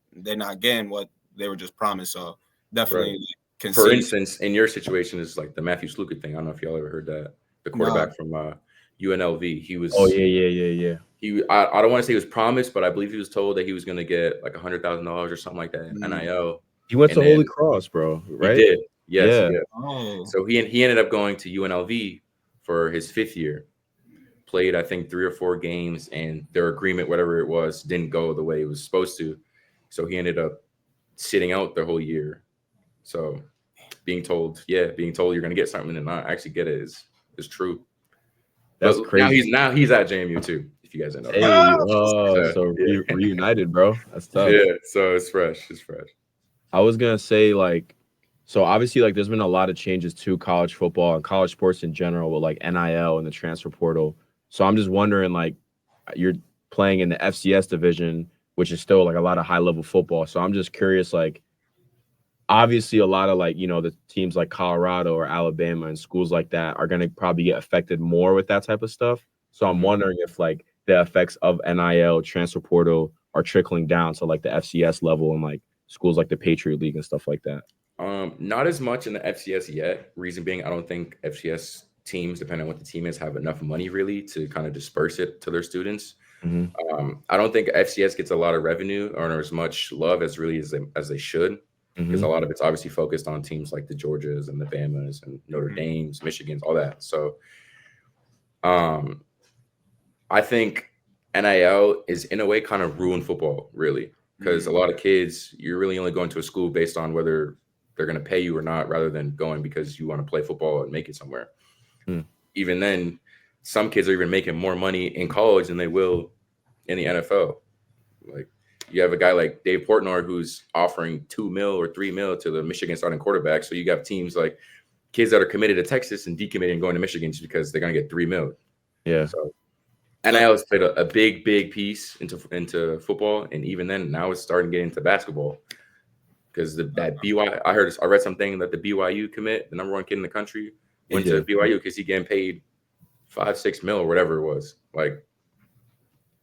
getting what they were just promised. So definitely can For see. instance, in your situation is like the Matthew Sluka thing. I don't know if y'all ever heard that. The quarterback from UNLV. He was. Oh yeah. I don't want to say he was promised, but I believe he was told that he was going to get like $100,000 or something like that in NIL. He went to Holy Cross, bro. Right? He did. Yes. Yeah. He did. Oh. So he ended up going to UNLV for his 5th year. Played, I think, 3 or 4 games, and their agreement, whatever it was, didn't go the way it was supposed to. So he ended up sitting out the whole year. So being told you're going to get something and not actually get it is true. That's crazy. Now he's at JMU too, if you guys didn't know. Hey, so reunited, bro. That's tough. Yeah, so it's fresh. I was gonna say so obviously there's been a lot of changes to college football and college sports in general with like NIL and the transfer portal. So I'm just wondering you're playing in the FCS division, which is still a lot of high level football. So I'm just curious obviously a lot of the teams like Colorado or Alabama and schools like that are going to probably get affected more with that type of stuff. So I'm wondering if the effects of NIL transfer portal are trickling down to the FCS level and schools like the Patriot League and stuff like that. Not as much in the FCS yet. Reason being, I don't think FCS teams, depending on what the team is, have enough money really to kind of disperse it to their students. I don't think FCS gets a lot of revenue or as much love as they should. Because a lot of it's obviously focused on teams like the Georgias and the Bamas and Notre Dames, Michigans, all that. So I think NIL is in a way kind of ruined football, really, because a lot of kids, you're really only going to a school based on whether they're going to pay you or not, rather than going because you want to play football and make it somewhere. even then, some kids are even making more money in college than they will in the NFL. Like you have a guy like Dave Portnoy who's offering $2 million or $3 million to the Michigan starting quarterback. So you got teams like kids that are committed to Texas and decommitting and going to Michigan just because they're gonna get $3 million. Yeah. So NIL has played a big piece into football, and even then now it's starting to get into basketball. Because I read something that the BYU commit, the number one kid in the country, went to BYU because he getting paid $5-6 million or whatever it was. Like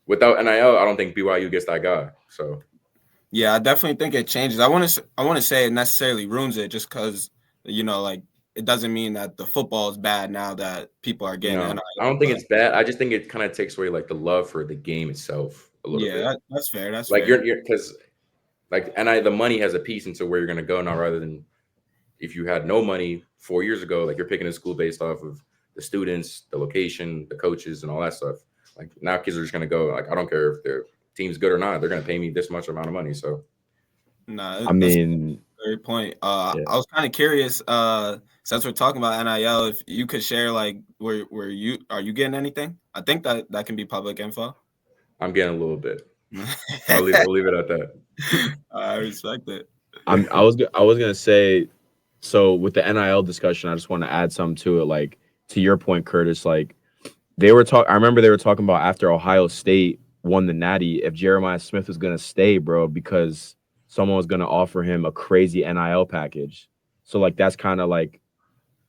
without NIL, I don't think BYU gets that guy. So yeah, I definitely think it changes. I want to say it necessarily ruins it just because like it doesn't mean that the football is bad now that people are getting NIL. I don't think it's bad. I just think it kind of takes away like the love for the game itself a little bit. Yeah, that's fair. That's like fair. you're because like the money has a piece into where you're gonna go now, rather than if you had no money 4 years ago, like you're picking a school based off of the students, the location, the coaches, and all that stuff. Like now kids are just gonna go, like, I don't care if their team's good or not, they're gonna pay me this much amount of money. So I mean, very point. I was kind of curious, since we're talking about NIL, if you could share like where you are you getting anything? I think that can be public info. I'm getting a little bit. I'll leave it at that. I respect it. I was gonna say, so with the NIL discussion, I just want to add something to it. Like to your point, Curtis, like I remember they were talking about after Ohio State won the Natty, if Jeremiah Smith was gonna stay, bro, because someone was gonna offer him a crazy NIL package. So like that's kind of like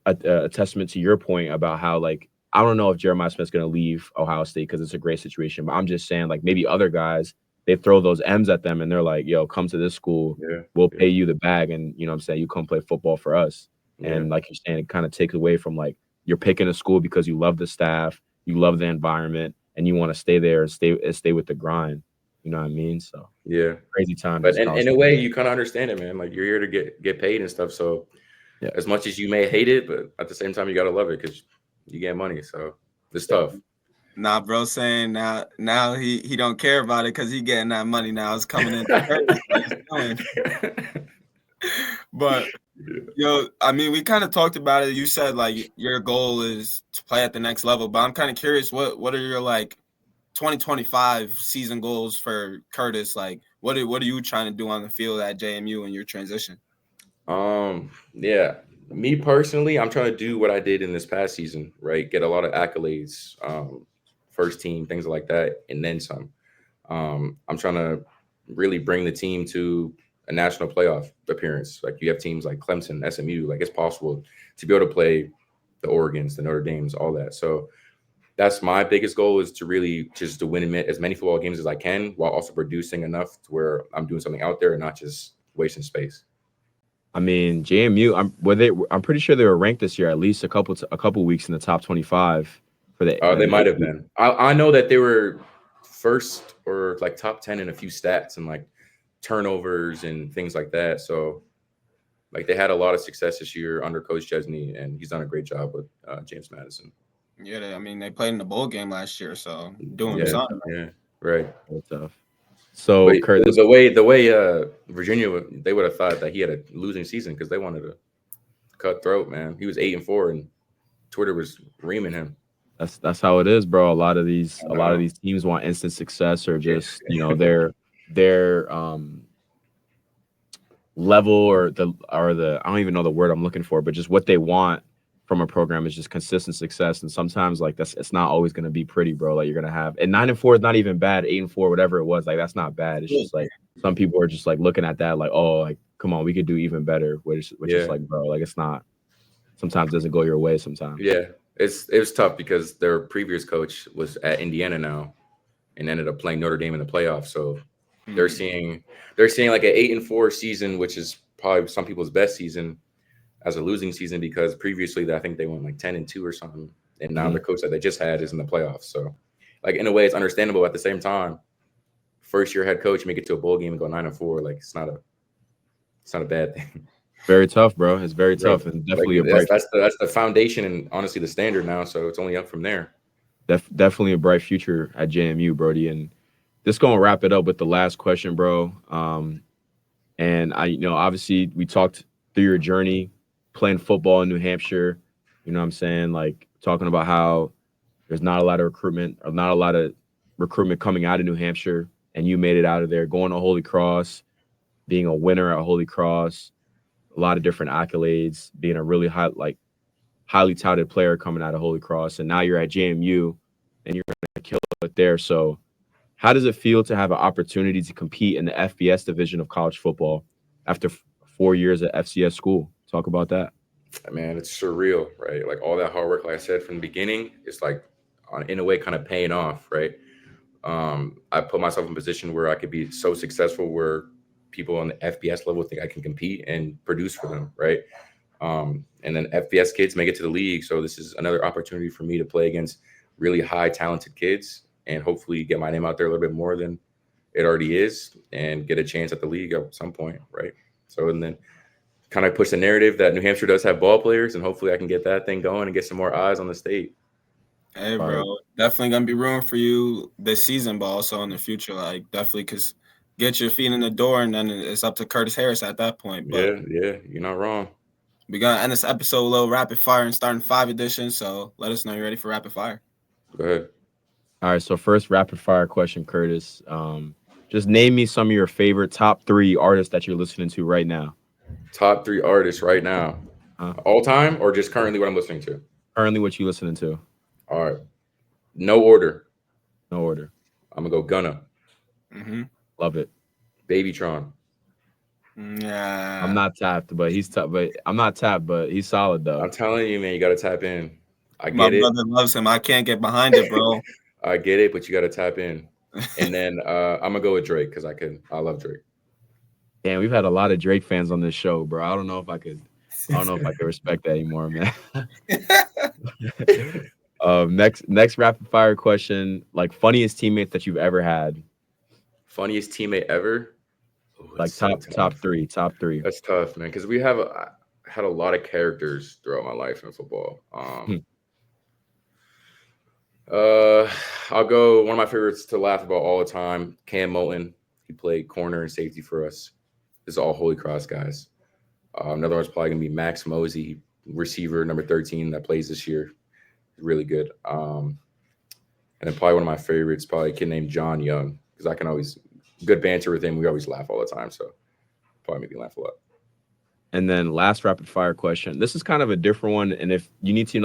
a testament to your point about how like I don't know if Jeremiah Smith's gonna leave Ohio State because it's a great situation, but I'm just saying like maybe other guys, they throw those M's at them and they're like, yo, come to this school, we'll pay you the bag, and you know what I'm saying, you come play football for us. And like you're saying, it kind of takes away from like you're picking a school because you love the staff, you love the environment, and you want to stay there and stay with the grind. You know what I mean? So crazy time. But in a way, you kind of understand it, man. Like you're here to get paid and stuff. So as much as you may hate it, but at the same time, you gotta love it because you get money. So it's tough. Nah, bro, saying now he don't care about it because he getting that money now. It's coming in. But yo, I mean, we kind of talked about it. You said like your goal is to play at the next level, but I'm kind of curious, what are your like 2025 season goals for Curtis? Like, what are you trying to do on the field at JMU in your transition? Me personally, I'm trying to do what I did in this past season, right? Get a lot of accolades, first team, things like that, and then some. I'm trying to really bring the team to a national playoff appearance. Like you have teams like Clemson, SMU, like it's possible to be able to play the Oregons, the Notre Dames, all that. So that's my biggest goal, is to really just to win as many football games as I can while also producing enough to where I'm doing something out there and not just wasting space. I mean, JMU, I'm pretty sure they were ranked this year at least a couple weeks in the top 25 for the. They might have been. I know that they were first or like top 10 in a few stats and like turnovers and things like that. So like they had a lot of success this year under Coach Chesney, and he's done a great job with James Madison. Yeah, I mean they played in the bowl game last year, so doing something. Yeah, right. That's tough. So Curtis, the way Virginia, they would have thought that he had a losing season because they wanted to cut throat, man. He was 8-4, and Twitter was reaming him. That's how it is, bro. A lot of these teams want instant success, or just their level or the I don't even know the word I'm looking for, but just what they want from a program is just consistent success. And sometimes like it's not always going to be pretty, bro. Like you're going to have, and 9-4 is not even bad. 8-4, whatever it was, like that's not bad. It's just like some people are just like looking at that like, oh, like come on, we could do even better. Which is like, bro, like it's not. Sometimes it doesn't go your way. Sometimes. Yeah, it was tough because their previous coach was at Indiana now, and ended up playing Notre Dame in the playoffs. So they're seeing like an 8-4 season, which is probably some people's best season, as a losing season, because previously I think they went like 10-2 or something, and now the coach that they just had is in the playoffs. So, like in a way, it's understandable. At the same time, first year head coach make it to a bowl game and go 9-4, like it's not a bad thing. Very tough, bro. It's very tough, and definitely like, that's the foundation, and honestly the standard now. So it's only up from there. Definitely a bright future at JMU, Brody. And this gonna wrap it up with the last question, bro. And obviously we talked through your journey playing football in New Hampshire, you know what I'm saying? Like talking about how there's not a lot of recruitment coming out of New Hampshire, and you made it out of there, going to Holy Cross, being a winner at Holy Cross, a lot of different accolades, being a really highly touted player coming out of Holy Cross, and now you're at JMU and you're going to kill it there. So how does it feel to have an opportunity to compete in the FBS division of college football after 4 years at FCS school? Talk about that. Man, it's surreal, right? Like all that hard work, like I said from the beginning, it's like in a way kind of paying off, right? I put myself in a position where I could be so successful where people on the FBS level think I can compete and produce for them, right? And then FBS kids make it to the league. So this is another opportunity for me to play against really high talented kids and hopefully get my name out there a little bit more than it already is and get a chance at the league at some point, right? So, and then kind of push the narrative that New Hampshire does have ball players, and hopefully I can get that thing going and get some more eyes on the state. Hey, bro, definitely gonna be room for you this season, but also in the future. Like, definitely, cause get your feet in the door, and then it's up to Curtis Harris at that point. But yeah, you're not wrong. We're gonna end this episode a little rapid fire and starting 5 edition. So let us know you're ready for rapid fire. Go ahead. All right, so first rapid fire question, Curtis. Just name me some of your favorite top 3 artists that you're listening to right now. Top 3 artists right now, all time, or just currently what I'm listening to? Currently, what you listening to? All right, no order. No order. I'm gonna go Gunna. Love it. Babytron. Yeah. I'm not tapped, but he's tough. But I'm not tapped, but he's solid though. I'm telling you, man, you gotta tap in. I My get it. My brother loves him. I can't get behind it, bro. I get it, but you gotta tap in. And then I'm gonna go with Drake because I love Drake. Damn, we've had a lot of Drake fans on this show, bro. I don't know if I could respect that anymore, man. Next rapid fire question, like funniest teammate that you've ever had. Funniest teammate ever? Ooh, like top three. That's tough, man, because I had a lot of characters throughout my life in football. I'll go one of my favorites to laugh about all the time, Cam Moulton. He played corner and safety for us. This is all Holy Cross guys. Another one's probably gonna be Max Mosey, receiver number 13 that plays this year. Really good. And then probably one of my favorites, probably a kid named John Young, because I can always good banter with him. We always laugh all the time, so probably make me laugh a lot. And then last rapid fire question. This is kind of a different one, and if you need me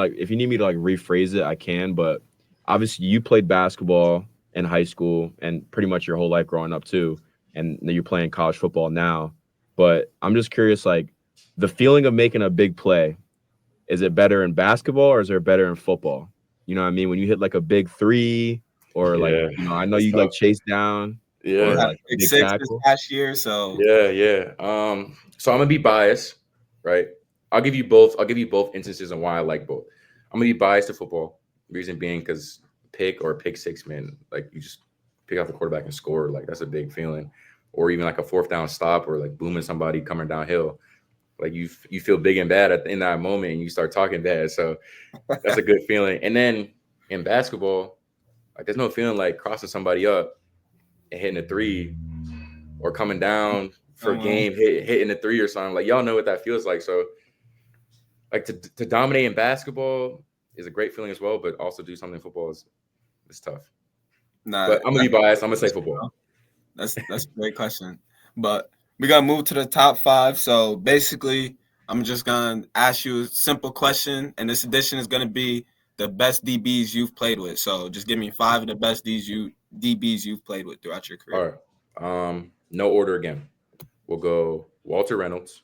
to like rephrase it, I can. But obviously, you played basketball in high school and pretty much your whole life growing up too, and you're playing college football now. But I'm just curious, like the feeling of making a big play. Is it better in basketball or is it better in football? You know what I mean? When you hit like a big 3 or like, I know you tough. Like chase down. Yeah. Or like big 6 this past year. So yeah. So I'm gonna be biased, right? I'll give you both instances on why I like both. I'm gonna be biased to football. Reason being because pick 6, man, like you just pick off the quarterback and score. Like that's a big feeling. Or even like a 4th down stop or like booming somebody coming downhill. Like you feel big and bad in that moment and you start talking bad. So that's a good feeling. And then in basketball, like there's no feeling like crossing somebody up and hitting a 3 or coming down for a game, hitting a 3 or something. Like y'all know what that feels like. So like to dominate in basketball is a great feeling as well, but also do something in football is tough. But I'm gonna be biased. I'm gonna say football. That's a great question. But we're gonna move to the top 5. So basically, I'm just gonna ask you a simple question, and this edition is gonna be the best DBs you've played with. So just give me 5 of the best DBs you've played with throughout your career. All right. No order again. We'll go Walter Reynolds.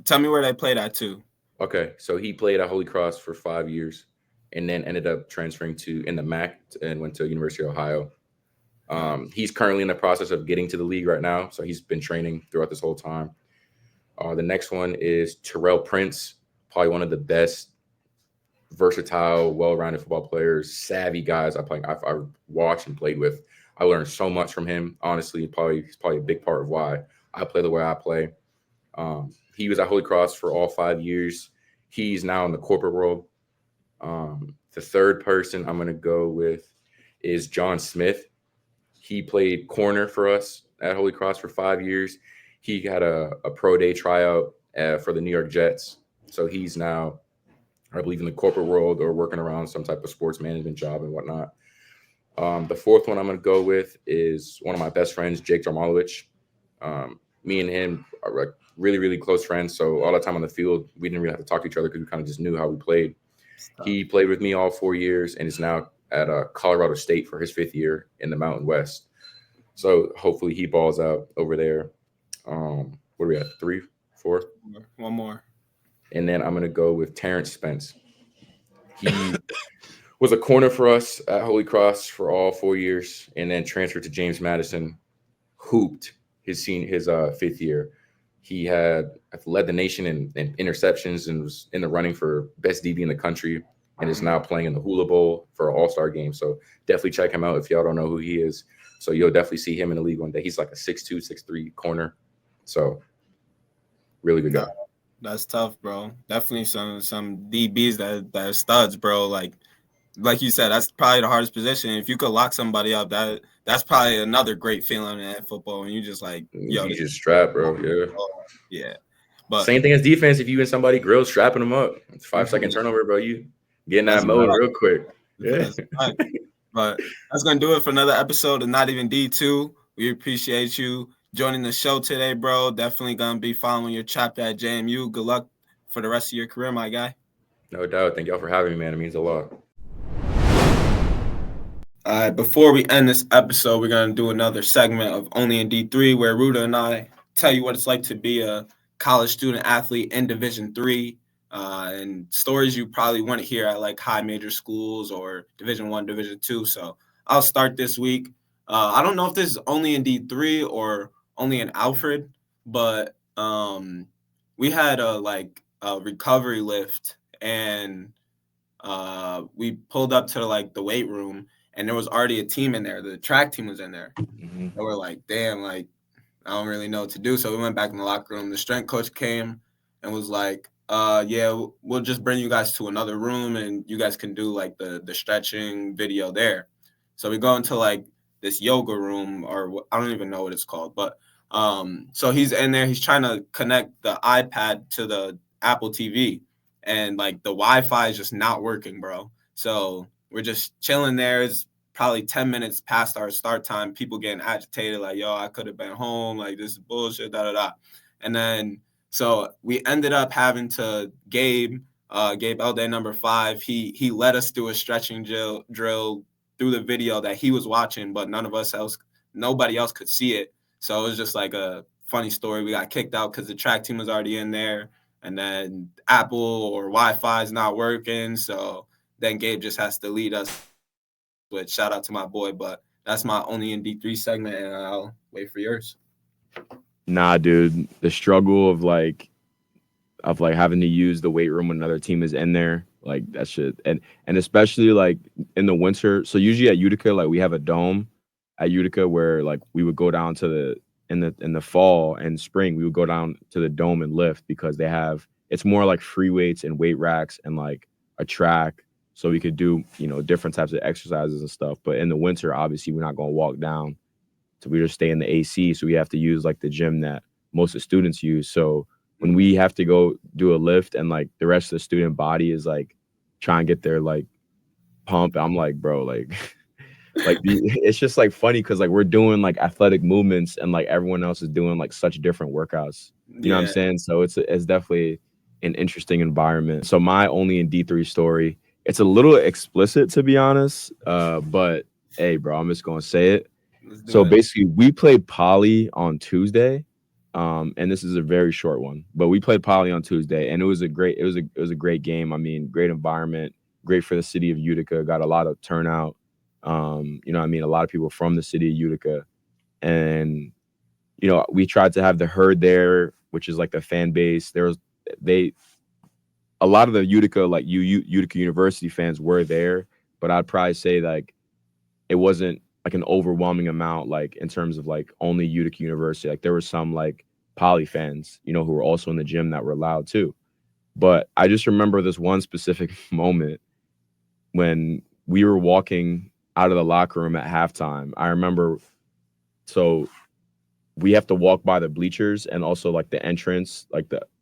Tell me where they played at too. Okay, so he played at Holy Cross for 5 years, and then ended up transferring in the MAC and went to University of Ohio. He's currently in the process of getting to the league right now, so he's been training throughout this whole time. The next one is Terrell Prince, probably one of the best versatile, well-rounded football players, savvy guys I watched and played with. I learned so much from him. Honestly, he's probably a big part of why I play the way I play. He was at Holy Cross for all 5 years. He's now in the corporate world. The third person I'm going to go with is John Smith. He played corner for us at Holy Cross for 5 years. He had a pro day tryout for the New York Jets. So he's now I believe in the corporate world or working around some type of sports management job and whatnot. The fourth one I'm going to go with is one of my best friends, Jake Jarmalowicz. Me and him are like really, really close friends. So all the time on the field, we didn't really have to talk to each other because we kind of just knew how we played. He played with me all 4 years and is now at Colorado State for his 5th year in the Mountain West. So hopefully he balls out over there. What are we at? 3, 4? One more. And then I'm going to go with Terrence Spence. He was a corner for us at Holy Cross for all 4 years and then transferred to James Madison, hooped his 5th year. He had led the nation in interceptions and was in the running for best DB in the country and is now playing in the Hula Bowl for an all-star game. So definitely check him out if y'all don't know who he is. So you'll definitely see him in the league one day. He's like a 6'2", 6'3" corner. So really good guy. That's tough, bro. Definitely some DBs that are studs, bro. Like you said, that's probably the hardest position. If you could lock somebody up, that's probably another great feeling in football. And you just like, yo, you just strap, bro. Yeah. But same thing as defense. If you and somebody grill strapping them up, it's 5-second turnover, bro. You getting that mode real quick. Yeah. But that's gonna do it for another episode of Not Even D2. We appreciate you joining the show today, bro. Definitely gonna be following your chapter at JMU. Good luck for the rest of your career, my guy. No doubt. Thank y'all for having me, man. It means a lot. All right, before we end this episode, we're going to do another segment of Only in D3 where Ruda and I tell you what it's like to be a college student athlete in Division III and stories you probably want to hear at like high major schools or Division I, Division II. So I'll start this week. I don't know if this is only in D3 or only in Alfred, but we had a recovery lift and we pulled up to the weight room. And there was already a team in there. The track team was in there. Mm-hmm. And we're like, damn, I don't really know what to do. So we went back in the locker room. The strength coach came and was like, yeah, we'll just bring you guys to another room and you guys can do the stretching video there. So we go into this yoga room, or I don't even know what it's called. But so he's in there. He's trying to connect the iPad to the Apple TV. And the Wi-Fi is just not working, bro. So we're just chilling there. It's probably 10 minutes past our start time. People getting agitated, yo, I could have been home. This is bullshit, da-da-da. And then, so we ended up having to Gabe Elday, number 5. He led us through a stretching drill through the video that he was watching, but nobody else could see it. So it was just a funny story. We got kicked out because the track team was already in there. And then Apple or Wi-Fi is not working. So then Gabe just has to lead us. But shout out to my boy. But that's my Only in D3 segment, and I'll wait for yours. Nah, dude, the struggle of having to use the weight room when another team is in there, that shit, and especially in the winter. So usually at Utica, we have a dome at Utica where we would go down to in the fall and spring, we would go down to the dome and lift because it's more free weights and weight racks and a track. So we could do, different types of exercises and stuff. But in the winter, obviously, we're not going to walk down. So we just stay in the AC. So we have to use the gym that most of the students use. So when we have to go do a lift and the rest of the student body is trying to get their pump, I'm bro, it's just funny because we're doing athletic movements and everyone else is doing such different workouts. You know what I'm saying? So it's definitely an interesting environment. So my Only in D3 story, it's a little explicit, to be honest, but hey, bro, I'm just gonna say it. So basically, we played Poly on Tuesday, and this is a very short one. But we played Poly on Tuesday, and it was a great game. I mean, great environment, great for the city of Utica. Got a lot of turnout. A lot of people from the city of Utica, and we tried to have the herd there, which is the fan base. A lot of the Utica, Utica University fans were there, but I'd probably say it wasn't an overwhelming amount, in terms of only Utica University. There were some Poly fans, who were also in the gym that were loud too. But I just remember this one specific moment when we were walking out of the locker room at halftime. I remember, so we have to walk by the bleachers and also the entrance,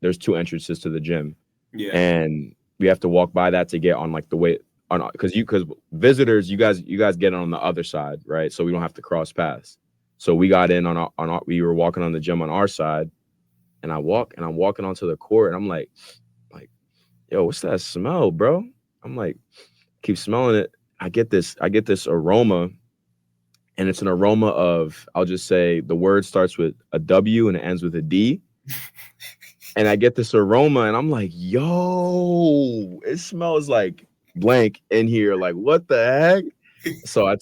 there's 2 entrances to the gym. Yeah. And we have to walk by that to get on like the way on, because visitors, you guys get on the other side, right? So we don't have to cross paths. So we got in we were walking on the gym on our side, and I'm walking onto the court, and I'm like, yo, what's that smell, bro? I'm like, keep smelling it. I get this aroma, and it's an aroma of, I'll just say the word starts with a W and it ends with a D. And I get this aroma, and I'm like, yo, it smells like blank in here. Like, what the heck? So I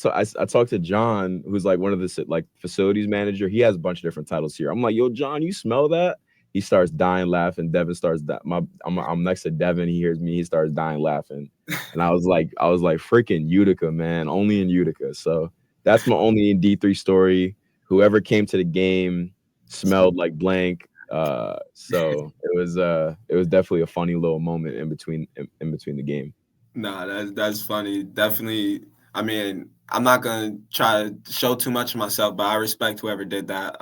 talked to John, who's like one of the like facilities manager. He has a bunch of different titles here. I'm like, yo, John, you smell that? He starts dying laughing. Devin starts I'm next to Devin. He hears me. He starts dying laughing. And I was like, freaking Utica, man. Only in Utica. So that's my only in D3 story. Whoever came to the game smelled like blank. So it was definitely a funny little moment in between the game. Nah, that's funny. Definitely. I mean, I'm not gonna try to show too much of myself, but I respect whoever did that.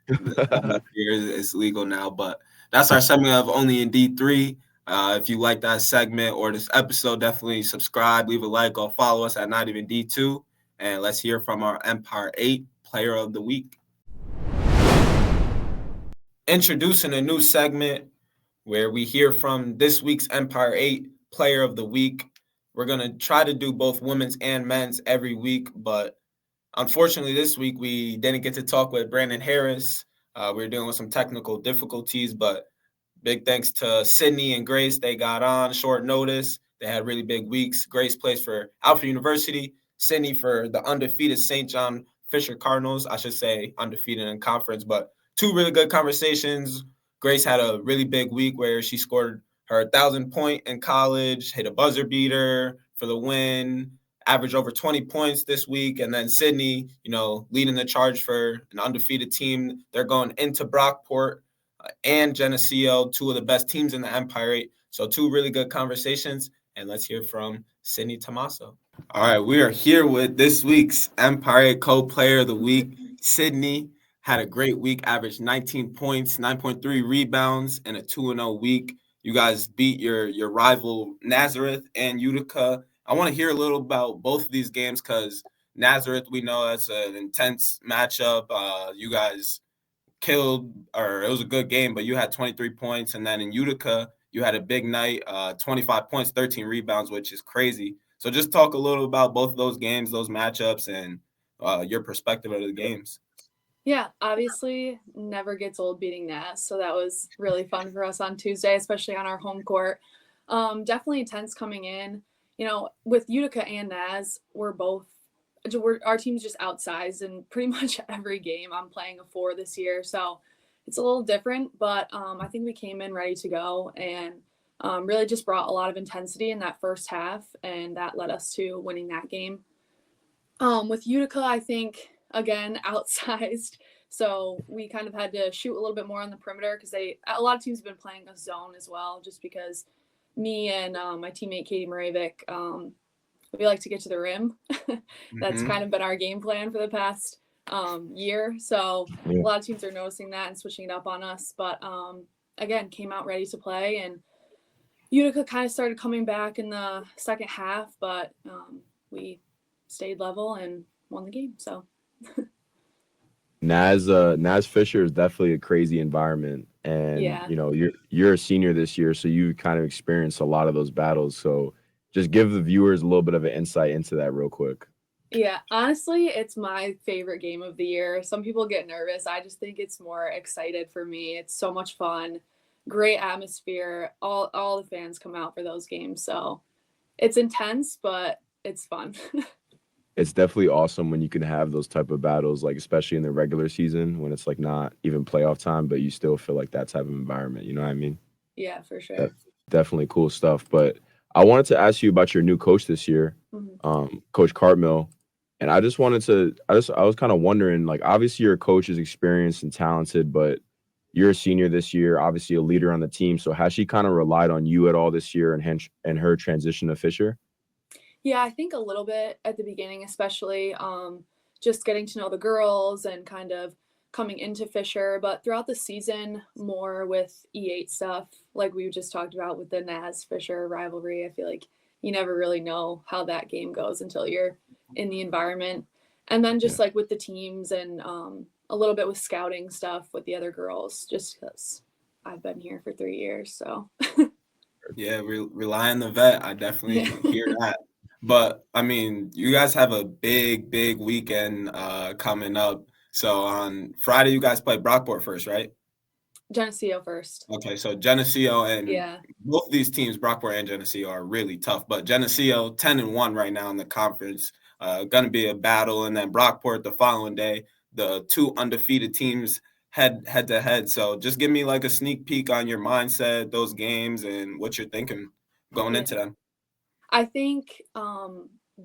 It's legal now, but that's our segment of Only in D3. If you like that segment or this episode, definitely subscribe, leave a like, or follow us at Not Even D2, and let's hear from our Empire 8 Player of the Week. Introducing a new segment where we hear from this week's Empire 8 Player of the Week. We're going to try to do both women's and men's every week, but unfortunately this week we didn't get to talk with Brandon Harris. We were dealing with some technical difficulties, but big thanks to Sidney and Grace. They got on short notice. They had really big weeks. Grace plays for Alfred University, Sidney for the undefeated St. John Fisher Cardinals. I should say undefeated in conference, but two really good conversations. Grace had a really big week where she scored her 1,000 point in college, hit a buzzer beater for the win, averaged over 20 points this week. And then Sidney, leading the charge for an undefeated team. They're going into Brockport and Geneseo, two of the best teams in the Empire 8. So two really good conversations. And let's hear from Sidney Tomasso. All right, we are here with this week's Empire 8 Co-Player of the Week. Sidney had a great week, averaged 19 points, 9.3 rebounds, and a 2-0 week. You guys beat your rival Nazareth and Utica. I want to hear a little about both of these games because Nazareth, we know that's an intense matchup. You guys killed, or it was a good game, but you had 23 points. And then in Utica, you had a big night, 25 points, 13 rebounds, which is crazy. So just talk a little about both of those games, those matchups, and your perspective of the games. Yeah, obviously never gets old beating Naz. So that was really fun for us on Tuesday, especially on our home court. Definitely intense coming in. With Utica and Naz, our team's just outsized in pretty much every game. I'm playing a 4 this year, so it's a little different, but I think we came in ready to go and really just brought a lot of intensity in that first half, and that led us to winning that game. With Utica, I think, again, outsized, so we kind of had to shoot a little bit more on the perimeter because a lot of teams have been playing a zone as well, just because me and my teammate Katie Moravik, we like to get to the rim. That's kind of been our game plan for the past year. So a lot of teams are noticing that and switching it up on us. But again, came out ready to play, and Utica kind of started coming back in the second half, but we stayed level and won the game. So Naz Fisher is definitely a crazy environment, and you're a senior this year, so you kind of experienced a lot of those battles. So just give the viewers a little bit of an insight into that real quick. Yeah, honestly, it's my favorite game of the year. Some people get nervous. I just think it's more excited for me. It's so much fun, great atmosphere. All the fans come out for those games, so it's intense, but it's fun. It's definitely awesome when you can have those type of battles, like especially in the regular season when it's like not even playoff time, but you still feel like that type of environment. You know what I mean? Yeah, for sure. Definitely cool stuff. But I wanted to ask you about your new coach this year, Coach Cartmill. And I was kind of wondering, like, obviously your coach is experienced and talented, but you're a senior this year, obviously a leader on the team. So has she kind of relied on you at all this year and her transition to Fisher? Yeah, I think a little bit at the beginning, especially just getting to know the girls and kind of coming into Fisher, but throughout the season, more with E8 stuff, like we just talked about with the Naz Fisher rivalry. I feel like you never really know how that game goes until you're in the environment. And then just like with the teams and a little bit with scouting stuff with the other girls, just because I've been here for 3 years. So Yeah, rely on the vet. I definitely hear that. But I mean, you guys have a big weekend coming up. So on Friday, you guys play Brockport first, right? Geneseo first. Okay, so Geneseo and Yeah. both these teams, Brockport and Geneseo, are really tough. But Geneseo 10-1 right now in the conference, gonna be a battle. And then Brockport the following day, the 2 undefeated teams head to head. So just give me like a sneak peek on your mindset, those games, and what you're thinking going into them. I think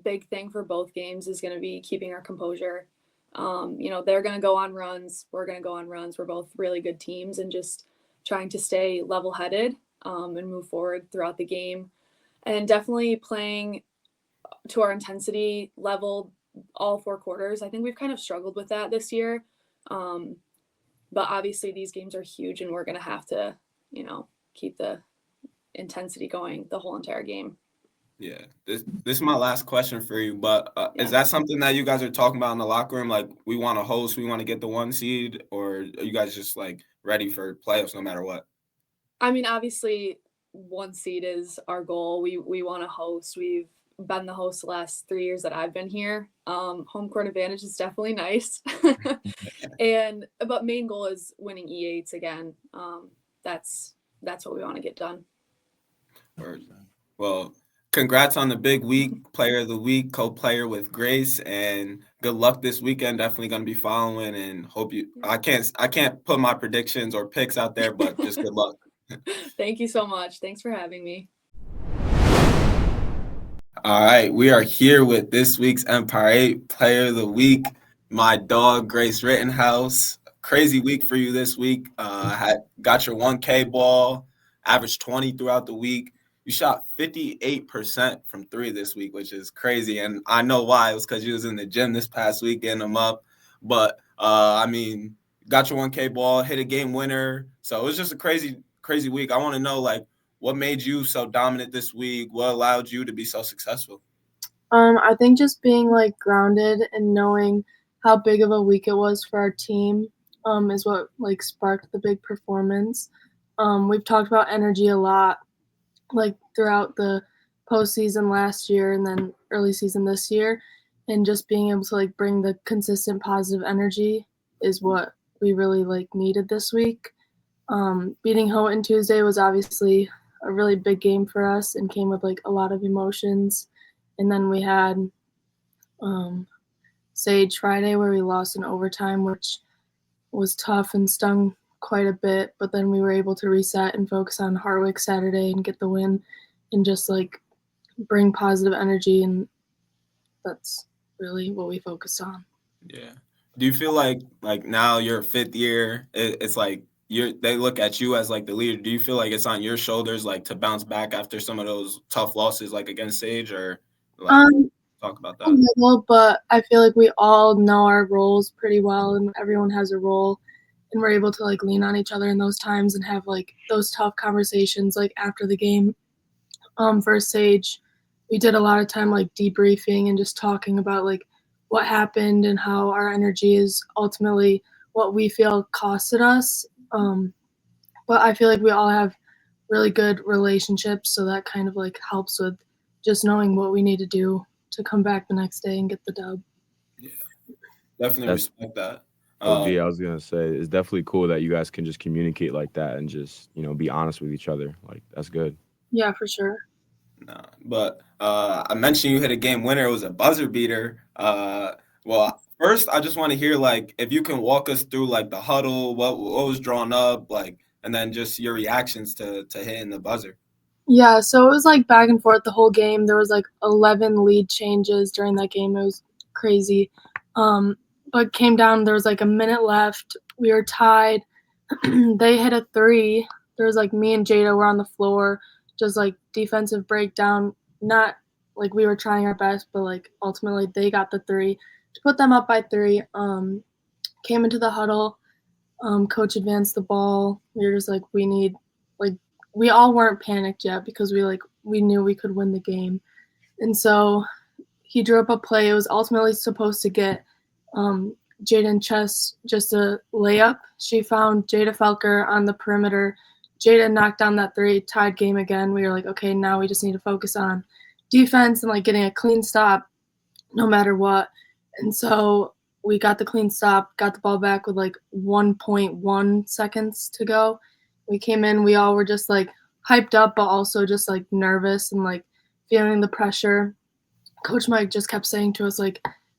big thing for both games is going to be keeping our composure. They're going to go on runs. We're going to go on runs. We're both really good teams, and just trying to stay level-headed and move forward throughout the game. And definitely playing to our intensity level all 4 quarters. I think we've kind of struggled with that this year. But obviously these games are huge, and we're going to have to, keep the intensity going the whole entire game. Yeah, this is my last question for you, but is that something that you guys are talking about in the locker room? Like, we want to host, we want to get the 1 seed, or are you guys just like ready for playoffs no matter what? I mean, obviously 1 seed is our goal. We want to host. We've been the host the last 3 years that I've been here. Home court advantage is definitely nice. But main goal is winning E8s again. That's what we want to get done. Well, congrats on the big week, player of the week, co-player with Grace, and good luck this weekend. Definitely going to be following, and hope you. I can't put my predictions or picks out there, but just good luck. Thank you so much. Thanks for having me. All right, we are here with this week's Empire 8 player of the week, my dog Grace Rittenhouse. Crazy week for you this week. Got your 1K ball, averaged 20 throughout the week. You shot 58% from 3 this week, which is crazy. And I know why. It was because you was in the gym this past week getting them up. But, got your 1K ball, hit a game winner. So it was just a crazy week. I want to know, like, what made you so dominant this week? What allowed you to be so successful? I think just being, like, grounded and knowing how big of a week it was for our team is what, like, sparked the big performance. We've talked about energy a lot, like throughout the postseason last year and then early season this year, and just being able to like bring the consistent positive energy is what we really like needed this week. Beating Houghton Tuesday was obviously a really big game for us and came with like a lot of emotions. And then we had Sage Friday where we lost in overtime, which was tough and stung quite a bit, but then we were able to reset and focus on Harwick Saturday and get the win and just like bring positive energy, and that's really what we focused on. Yeah. Do you feel like now you're 5th year, it's like they look at you as like the leader? Do you feel like it's on your shoulders like to bounce back after some of those tough losses like against Sage, or like, talk about that? A little, but I feel like we all know our roles pretty well and everyone has a role. And we're able to like lean on each other in those times and have like those tough conversations like after the game. For Sage, we did a lot of time like debriefing and just talking about like what happened and how our energy is ultimately what we feel costed us. But I feel like we all have really good relationships, so that kind of like helps with just knowing what we need to do to come back the next day and get the dub. Yeah, definitely respect that. OG, I was gonna say it's definitely cool that you guys can just communicate like that and just be honest with each other. Like, that's good. Yeah, for sure. No, but I mentioned you hit a game winner. It was a buzzer beater. Well, first I just want to hear like if you can walk us through like the huddle, what was drawn up, like, and then just your reactions to hitting the buzzer. Yeah, so it was like back and forth the whole game. There was like 11 lead changes during that game. It was crazy. But came down, there was like a minute left. We were tied. They hit a 3. There was like me and Jada were on the floor, just like defensive breakdown. Not like we were trying our best, but like ultimately they got the 3 to put them up by 3. came into the huddle. Coach advanced the ball. We were just like, we all weren't panicked yet because we knew we could win the game. And so he drew up a play. It was ultimately supposed to get Jaden Chess just a layup. She found Jada Felker on the perimeter. Jada knocked down that 3, tied game again. We were like, okay, now we just need to focus on defense and getting a clean stop no matter what. And so we got the clean stop, got the ball back with 1.1 seconds to go. We came in, we all were just hyped up, but also just nervous and feeling the pressure. Coach Mike just kept saying to us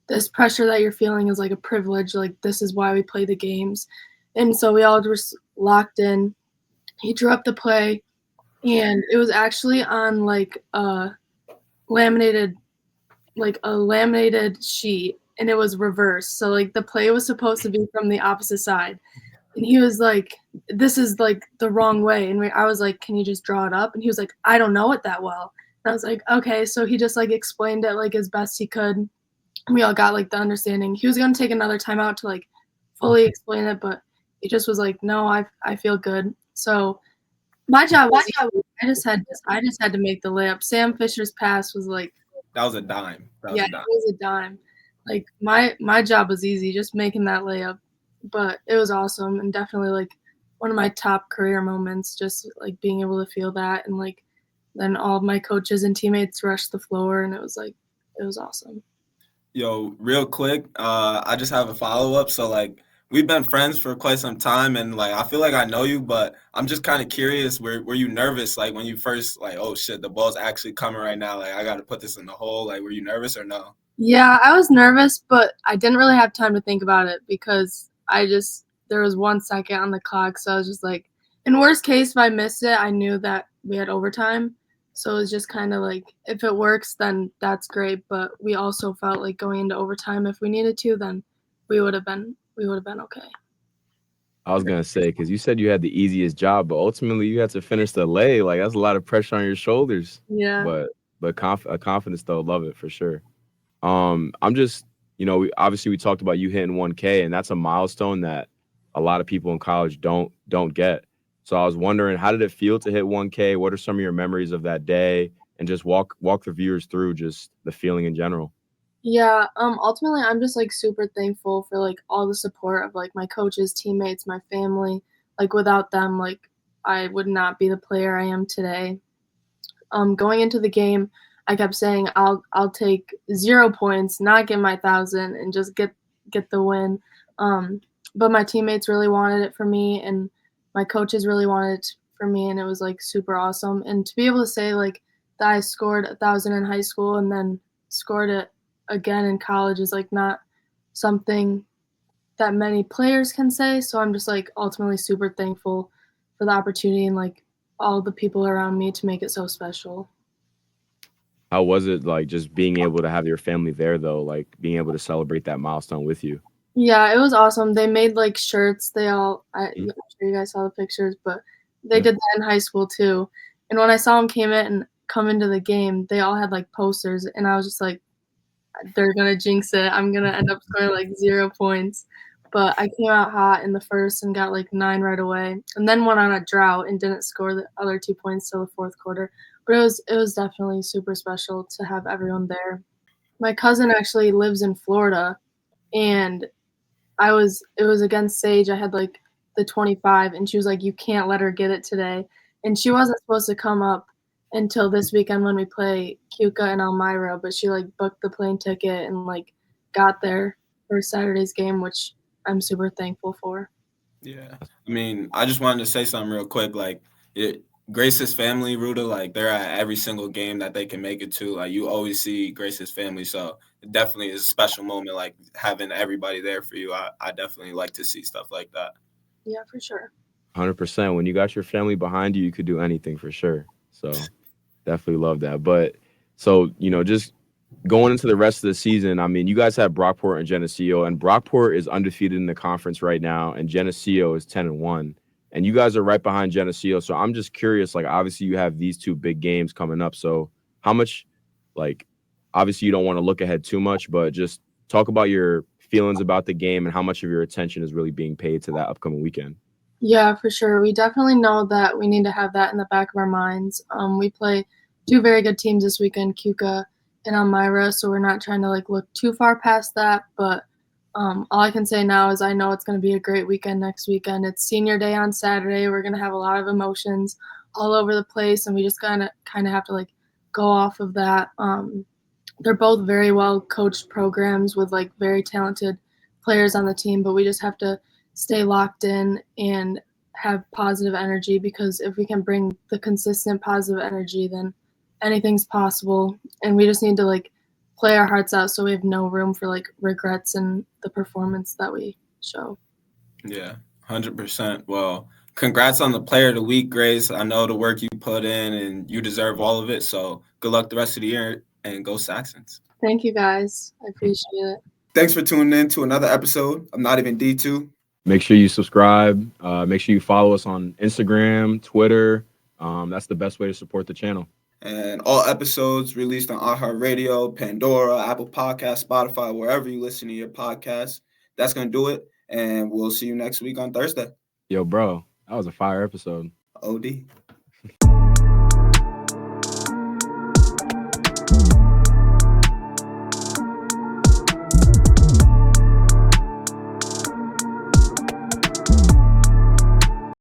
this pressure that you're feeling is a privilege. This is why we play the games. And so we all just locked in. He drew up the play, and it was actually on a laminated sheet, and it was reversed. So the play was supposed to be from the opposite side. And he was like, this is the wrong way. And I was like, can you just draw it up? And he was like, I don't know it that well. And I was like, okay. So he just explained it as best he could. We all got the understanding. He was going to take another timeout to fully explain it, but he just was like, no, I feel good. So my job was I just had to make the layup. Sam Fisher's pass was That was a dime. It was a dime. My job was easy, just making that layup. But it was awesome and definitely one of my top career moments, just being able to feel that, and then all of my coaches and teammates rushed the floor, and it was awesome. Yo, real quick, I just have a follow-up. So we've been friends for quite some time, and I feel I know you, but I'm just kind of curious, were you nervous when you first oh shit, the ball's actually coming right now, I got to put this in the hole? Were you nervous or no? Yeah, I was nervous, but I didn't really have time to think about it because there was 1 second on the clock, so I was just in worst case, if I missed it, I knew that we had overtime. So it was just kind of if it works, then that's great. But we also felt going into overtime, if we needed to, then we would have been okay. I was gonna say, because you said you had the easiest job, but ultimately you had to finish the lay. That's a lot of pressure on your shoulders. Yeah. But confidence though, love it for sure. I'm just, we talked about you hitting 1K, and that's a milestone that a lot of people in college don't get. So I was wondering, how did it feel to hit 1K? What are some of your memories of that day? And just walk the viewers through just the feeling in general. Yeah, ultimately I'm just super thankful for all the support of my coaches, teammates, my family. Without them, I would not be the player I am today. Going into the game, I kept saying I'll take 0 points, not get my 1,000, and just get the win. But my teammates really wanted it for me, and my coaches really wanted it for me, and it was super awesome. And to be able to say that I scored 1,000 in high school and then scored it again in college is not something that many players can say. So I'm just ultimately super thankful for the opportunity and all the people around me to make it so special. How was it just being able to have your family there though, being able to celebrate that milestone with you? Yeah, it was awesome. They made shirts. I'm sure you guys saw the pictures, but they did that in high school too. And when I saw them come into the game, they all had posters, and I was just they're gonna jinx it. I'm gonna end up scoring 0 points. But I came out hot in the first and got 9 right away, and then went on a drought and didn't score the other 2 points till the fourth quarter. But it was definitely super special to have everyone there. My cousin actually lives in Florida, and it was against Sage. I had the 25, and she was like, you can't let her get it today. And she wasn't supposed to come up until this weekend when we play Utica and Elmira, but she booked the plane ticket and got there for Saturday's game, which I'm super thankful for. Yeah. I mean, I just wanted to say something real quick. Grace's family, Ruta, they're at every single game that they can make it to. You always see Grace's family. So it definitely is a special moment, having everybody there for you. I definitely like to see stuff like that. Yeah, for sure. 100%. When you got your family behind you, you could do anything for sure. So definitely love that. But so, just going into the rest of the season, I mean, you guys have Brockport and Geneseo, and Brockport is undefeated in the conference right now, and Geneseo is 10-1. And you guys are right behind Geneseo. So I'm just curious, obviously you have these 2 big games coming up. So how much, obviously you don't want to look ahead too much, but just talk about your feelings about the game and how much of your attention is really being paid to that upcoming weekend? Yeah, for sure. We definitely know that we need to have that in the back of our minds. We play 2 very good teams this weekend, Utica and Elmira, so we're not trying to like look too far past that. But all I can say now is I know it's going to be a great weekend next weekend. It's senior day on Saturday. We're going to have a lot of emotions all over the place, and we just kind of have to like go off of that. They're both very well coached programs with like very talented players on the team, but we just have to stay locked in and have positive energy, because if we can bring the consistent positive energy, then anything's possible. And we just need to like play our hearts out so we have no room for like regrets in the performance that we show. Yeah, 100%. Well, congrats on the player of the week, Grace. I know the work you put in and you deserve all of it. So good luck the rest of the year, and go Saxons. Thank you guys. I appreciate it. Thanks for tuning in to another episode of Not Even D2. Make sure you subscribe. Make sure you follow us on Instagram, Twitter. That's the best way to support the channel. And all episodes released on iHeartRadio, Pandora, Apple Podcasts, Spotify, wherever you listen to your podcasts. That's going to do it. And we'll see you next week on Thursday. Yo, bro, that was a fire episode. OD.